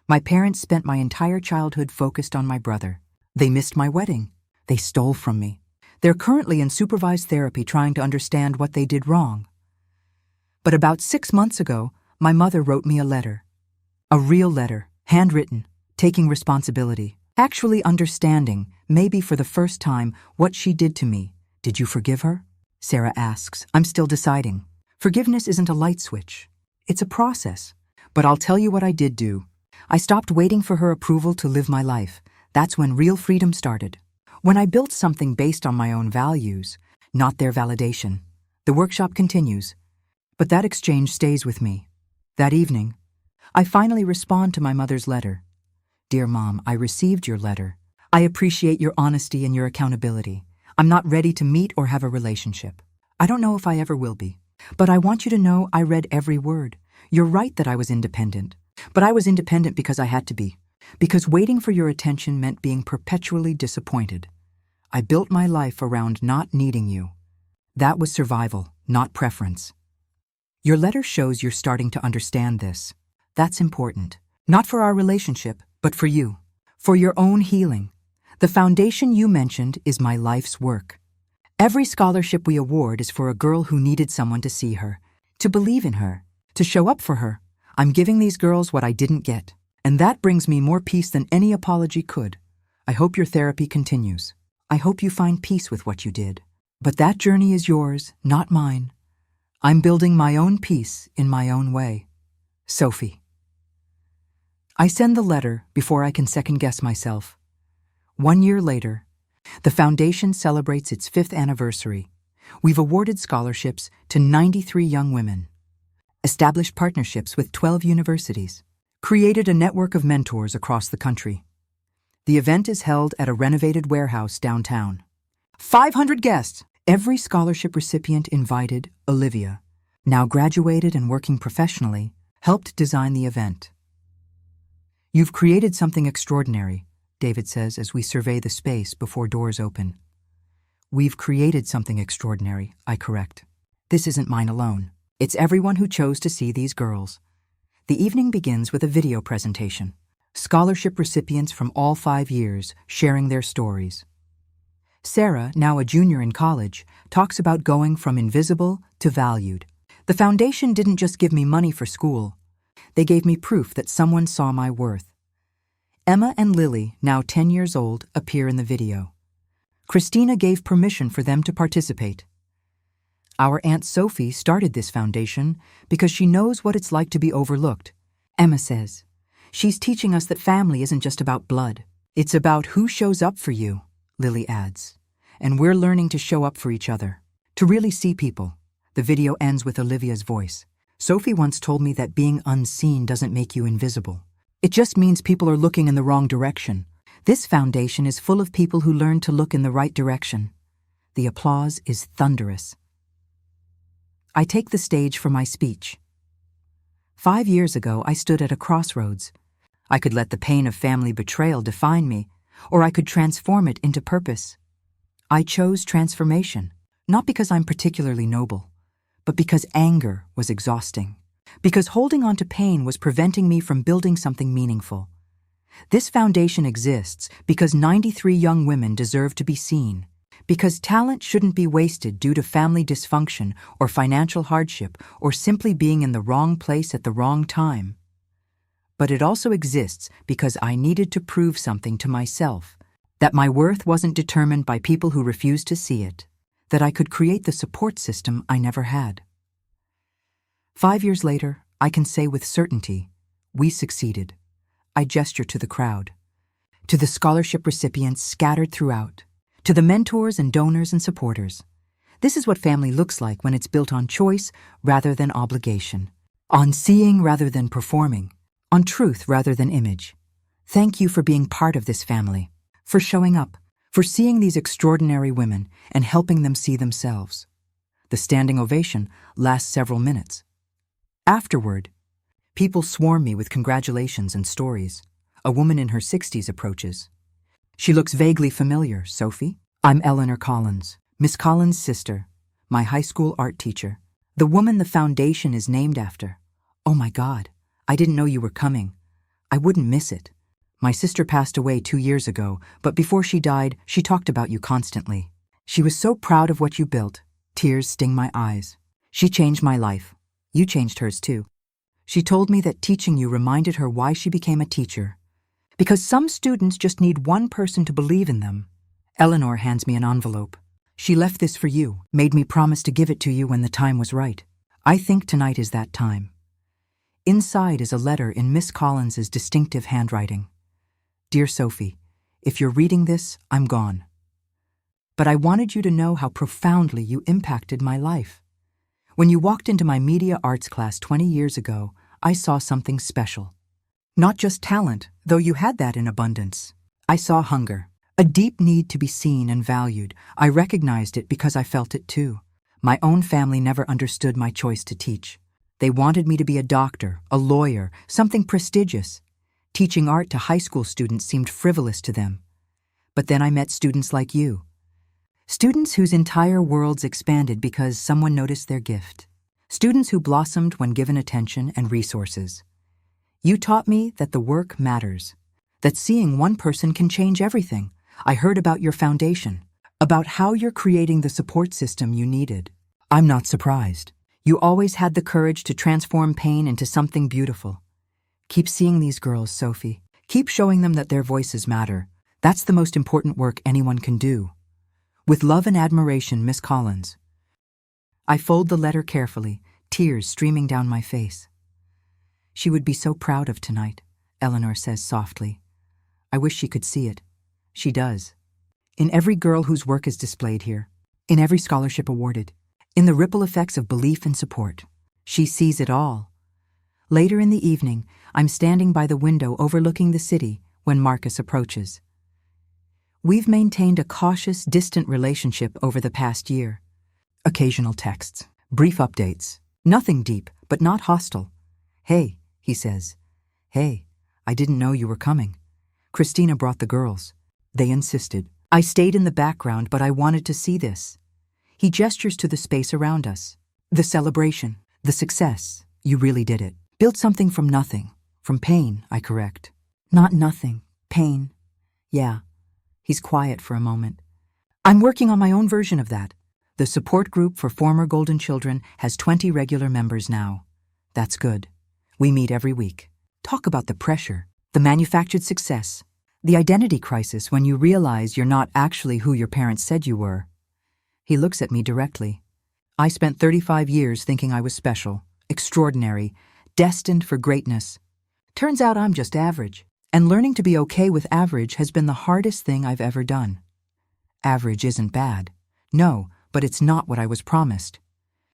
My parents spent my entire childhood focused on my brother. They missed my wedding. They stole from me. They're currently in supervised therapy trying to understand what they did wrong. But about 6 months ago, my mother wrote me a letter. A real letter, handwritten, taking responsibility, actually understanding, maybe for the first time, what she did to me. Did you forgive her? Sarah asks. I'm still deciding. Forgiveness isn't a light switch. It's a process. But I'll tell you what I did do. I stopped waiting for her approval to live my life. That's when real freedom started. When I built something based on my own values, not their validation. The workshop continues. But that exchange stays with me. That evening, I finally respond to my mother's letter. Dear Mom, I received your letter. I appreciate your honesty and your accountability. I'm not ready to meet or have a relationship. I don't know if I ever will be. But I want you to know I read every word. You're right that I was independent. But I was independent because I had to be. Because waiting for your attention meant being perpetually disappointed. I built my life around not needing you. That was survival, not preference. Your letter shows you're starting to understand this. That's important. Not for our relationship, but for you. For your own healing. The foundation you mentioned is my life's work. Every scholarship we award is for a girl who needed someone to see her, to believe in her, to show up for her. I'm giving these girls what I didn't get, and that brings me more peace than any apology could. I hope your therapy continues. I hope you find peace with what you did. But that journey is yours, not mine. I'm building my own peace in my own way. Sophie. I send the letter before I can second-guess myself. 1 year later, the foundation celebrates its 5th anniversary. We've awarded scholarships to 93 young women, established partnerships with 12 universities, created a network of mentors across the country. The event is held at a renovated warehouse downtown. 500 guests! Every scholarship recipient invited, Olivia, now graduated and working professionally, helped design the event. You've created something extraordinary, David says as we survey the space before doors open. We've created something extraordinary, I correct. This isn't mine alone. It's everyone who chose to see these girls. The evening begins with a video presentation. Scholarship recipients from all 5 years sharing their stories. Sarah, now a junior in college, talks about going from invisible to valued. The foundation didn't just give me money for school. They gave me proof that someone saw my worth. Emma and Lily, now 10 years old, appear in the video. Christina gave permission for them to participate. Our Aunt Sophie started this foundation because she knows what it's like to be overlooked. Emma says, she's teaching us that family isn't just about blood. It's about who shows up for you, Lily adds. And we're learning to show up for each other, to really see people. The video ends with Olivia's voice. Sophie once told me that being unseen doesn't make you invisible. It just means people are looking in the wrong direction. This foundation is full of people who learn to look in the right direction. The applause is thunderous. I take the stage for my speech. 5 years ago, I stood at a crossroads. I could let the pain of family betrayal define me, or I could transform it into purpose. I chose transformation, not because I'm particularly noble, but because anger was exhausting, because holding on to pain was preventing me from building something meaningful. This foundation exists because 93 young women deserve to be seen, because talent shouldn't be wasted due to family dysfunction or financial hardship or simply being in the wrong place at the wrong time. But it also exists because I needed to prove something to myself, that my worth wasn't determined by people who refused to see it, that I could create the support system I never had. 5 years later, I can say with certainty, we succeeded. I gesture to the crowd, to the scholarship recipients scattered throughout, to the mentors and donors and supporters. This is what family looks like when it's built on choice rather than obligation, on seeing rather than performing, on truth rather than image. Thank you for being part of this family, for showing up, for seeing these extraordinary women and helping them see themselves. The standing ovation lasts several minutes. Afterward, people swarm me with congratulations and stories. A woman in her 60s approaches. She looks vaguely familiar, Sophie. I'm Eleanor Collins, Miss Collins' sister, my high school art teacher, the woman the foundation is named after. Oh my God, I didn't know you were coming. I wouldn't miss it. My sister passed away 2 years ago, but before she died, she talked about you constantly. She was so proud of what you built. Tears sting my eyes. She changed my life. You changed hers too. She told me that teaching you reminded her why she became a teacher. Because some students just need one person to believe in them. Eleanor hands me an envelope. She left this for you, made me promise to give it to you when the time was right. I think tonight is that time. Inside is a letter in Miss Collins's distinctive handwriting. Dear Sophie, if you're reading this, I'm gone. But I wanted you to know how profoundly you impacted my life. When you walked into my media arts class 20 years ago, I saw something special. Not just talent, though you had that in abundance. I saw hunger, a deep need to be seen and valued. I recognized it because I felt it too. My own family never understood my choice to teach. They wanted me to be a doctor, a lawyer, something prestigious. Teaching art to high school students seemed frivolous to them. But then I met students like you. Students whose entire worlds expanded because someone noticed their gift. Students who blossomed when given attention and resources. You taught me that the work matters, that seeing one person can change everything. I heard about your foundation, about how you're creating the support system you needed. I'm not surprised. You always had the courage to transform pain into something beautiful. Keep seeing these girls, Sophie. Keep showing them that their voices matter. That's the most important work anyone can do. With love and admiration, Miss Collins. I fold the letter carefully, tears streaming down my face. She would be so proud of tonight, Eleanor says softly. I wish she could see it. She does. In every girl whose work is displayed here, in every scholarship awarded, in the ripple effects of belief and support. She sees it all. Later in the evening, I'm standing by the window overlooking the city when Marcus approaches. We've maintained a cautious, distant relationship over the past year. Occasional texts, brief updates, nothing deep, but not hostile. Hey, he says. Hey, I didn't know you were coming. Christina brought the girls. They insisted. I stayed in the background, but I wanted to see this. He gestures to the space around us. The celebration, the success. You really did it. Built something from nothing. From pain, I correct. Not nothing. Pain. Yeah. He's quiet for a moment. I'm working on my own version of that. The support group for former Golden Children has 20 regular members now. That's good. We meet every week. Talk about the pressure, the manufactured success, the identity crisis when you realize you're not actually who your parents said you were. He looks at me directly. I spent 35 years thinking I was special, extraordinary, destined for greatness. Turns out I'm just average, and learning to be okay with average has been the hardest thing I've ever done. Average isn't bad. No, but it's not what I was promised.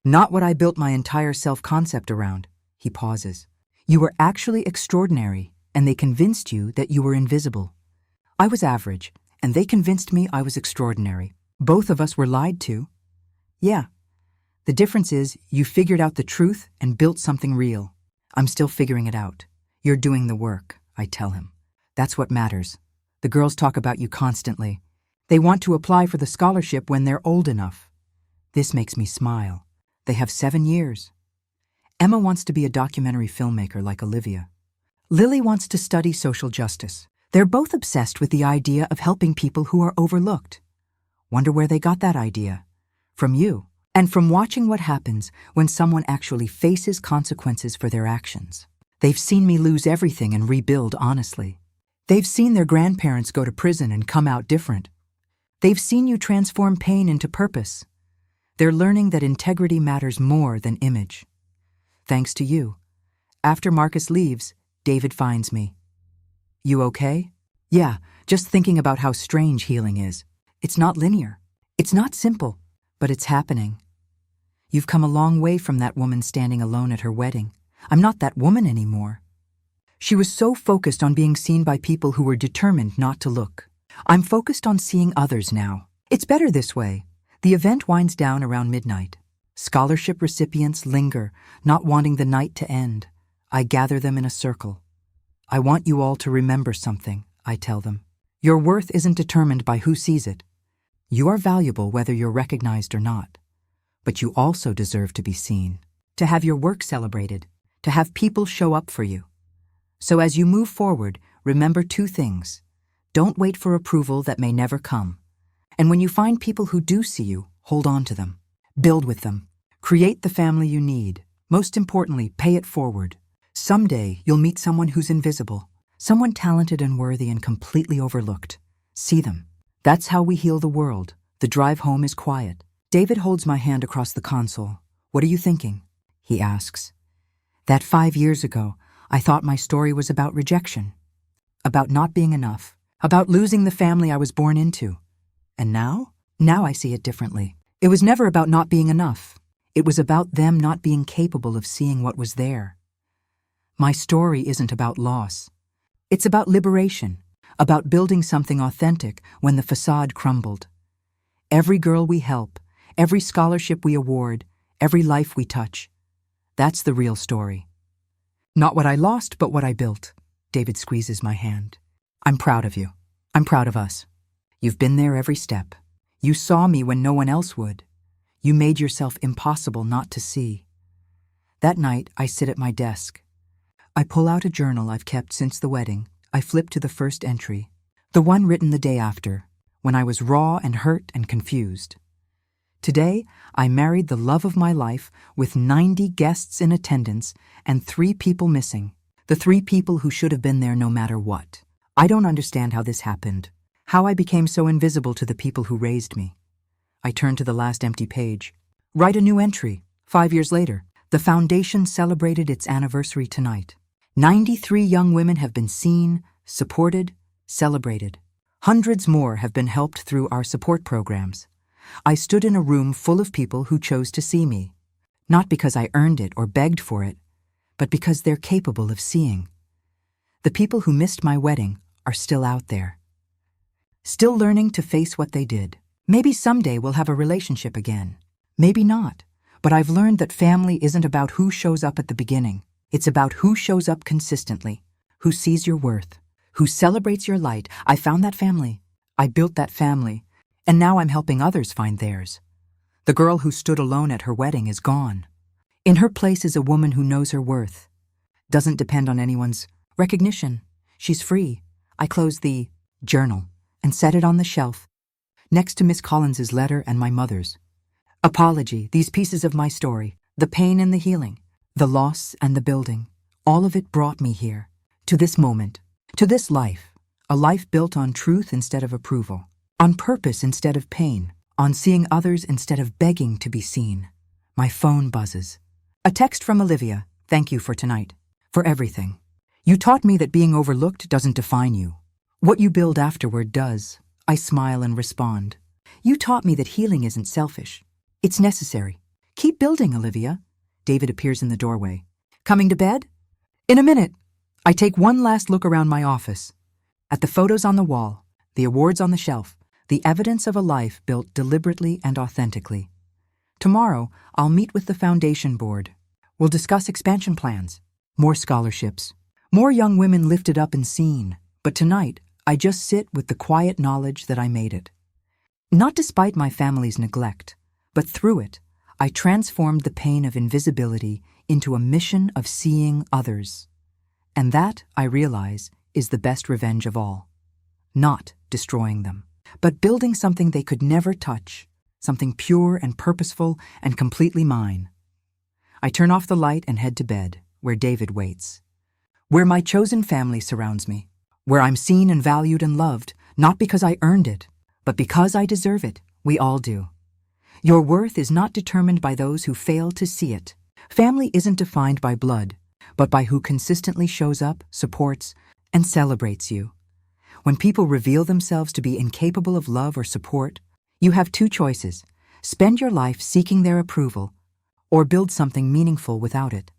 Not what I built my entire self-concept around. He pauses. You were actually extraordinary, and they convinced you that you were invisible. I was average, and they convinced me I was extraordinary. Both of us were lied to. Yeah. The difference is you figured out the truth and built something real. I'm still figuring it out. You're doing the work, I tell him. That's what matters. The girls talk about you constantly. They want to apply for the scholarship when they're old enough. This makes me smile. They have 7 years. Emma wants to be a documentary filmmaker like Olivia. Lily wants to study social justice. They're both obsessed with the idea of helping people who are overlooked. Wonder where they got that idea? From you. And from watching what happens when someone actually faces consequences for their actions. They've seen me lose everything and rebuild honestly. They've seen their grandparents go to prison and come out different. They've seen you transform pain into purpose. They're learning that integrity matters more than image. Thanks to you. After Marcus leaves, David finds me. You okay? Yeah, just thinking about how strange healing is. It's not linear. It's not simple. But it's happening. You've come a long way from that woman standing alone at her wedding. I'm not that woman anymore. She was so focused on being seen by people who were determined not to look. I'm focused on seeing others now. It's better this way. The event winds down around midnight. Scholarship recipients linger, not wanting the night to end. I gather them in a circle. I want you all to remember something, I tell them. Your worth isn't determined by who sees it. You are valuable whether you're recognized or not. But you also deserve to be seen, to have your work celebrated, to have people show up for you. So as you move forward, remember two things. Don't wait for approval that may never come. And when you find people who do see you, hold on to them. Build with them. Create the family you need. Most importantly, pay it forward. Someday, you'll meet someone who's invisible, someone talented and worthy and completely overlooked. See them. That's how we heal the world. The drive home is quiet. David holds my hand across the console. What are you thinking? He asks. That 5 years ago, I thought my story was about rejection, about not being enough, about losing the family I was born into. And now? Now I see it differently. It was never about not being enough. It was about them not being capable of seeing what was there. My story isn't about loss. It's about liberation, about building something authentic when the facade crumbled. Every girl we help, every scholarship we award, every life we touch. That's the real story. Not what I lost, but what I built. David squeezes my hand. I'm proud of you. I'm proud of us. You've been there every step. You saw me when no one else would. You made yourself impossible not to see. That night, I sit at my desk. I pull out a journal I've kept since the wedding. I flip to the first entry, the one written the day after, when I was raw and hurt and confused. Today, I married the love of my life with 90 guests in attendance and 3 people missing, the 3 people who should have been there no matter what. I don't understand how this happened, how I became so invisible to the people who raised me. I turn to the last empty page. Write a new entry. 5 years later, the foundation celebrated its anniversary tonight. 93 young women have been seen, supported, celebrated. Hundreds more have been helped through our support programs. I stood in a room full of people who chose to see me, not because I earned it or begged for it, but because they're capable of seeing. The people who missed my wedding are still out there, still learning to face what they did. Maybe someday we'll have a relationship again. Maybe not, but I've learned that family isn't about who shows up at the beginning. It's about who shows up consistently, who sees your worth, who celebrates your light. I found that family. I built that family. And now I'm helping others find theirs. The girl who stood alone at her wedding is gone. In her place is a woman who knows her worth, doesn't depend on anyone's recognition. She's free. I close the journal and set it on the shelf, next to Miss Collins's letter and my mother's. Apology, these pieces of my story, the pain and the healing, the loss and the building, all of it brought me here, to this moment, to this life, a life built on truth instead of approval. On purpose instead of pain, on seeing others instead of begging to be seen. My phone buzzes. A text from Olivia. Thank you for tonight. For everything. You taught me that being overlooked doesn't define you. What you build afterward does. I smile and respond. You taught me that healing isn't selfish. It's necessary. Keep building, Olivia. David appears in the doorway. Coming to bed? In a minute. I take one last look around my office. At the photos on the wall, the awards on the shelf, the evidence of a life built deliberately and authentically. Tomorrow, I'll meet with the foundation board. We'll discuss expansion plans, more scholarships, more young women lifted up and seen. But tonight, I just sit with the quiet knowledge that I made it. Not despite my family's neglect, but through it, I transformed the pain of invisibility into a mission of seeing others. And that, I realize, is the best revenge of all. Not destroying them, but building something they could never touch, something pure and purposeful and completely mine. I turn off the light and head to bed, where David waits. Where my chosen family surrounds me. Where I'm seen and valued and loved, not because I earned it, but because I deserve it. We all do. Your worth is not determined by those who fail to see it. Family isn't defined by blood, but by who consistently shows up, supports, and celebrates you. When people reveal themselves to be incapable of love or support, you have two choices: spend your life seeking their approval, or build something meaningful without it.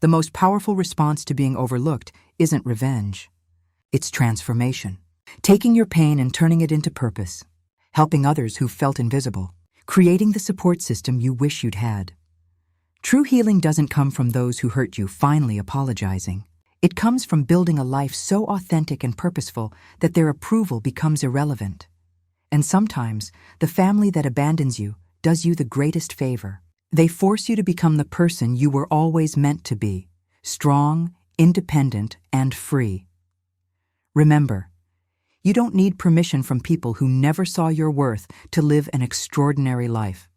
The most powerful response to being overlooked isn't revenge. It's transformation. Taking your pain and turning it into purpose. Helping others who felt invisible. Creating the support system you wish you'd had. True healing doesn't come from those who hurt you finally apologizing. It comes from building a life so authentic and purposeful that their approval becomes irrelevant. And sometimes, the family that abandons you does you the greatest favor. They force you to become the person you were always meant to be, strong, independent, and free. Remember, you don't need permission from people who never saw your worth to live an extraordinary life.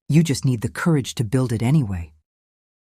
You just need the courage to build it anyway.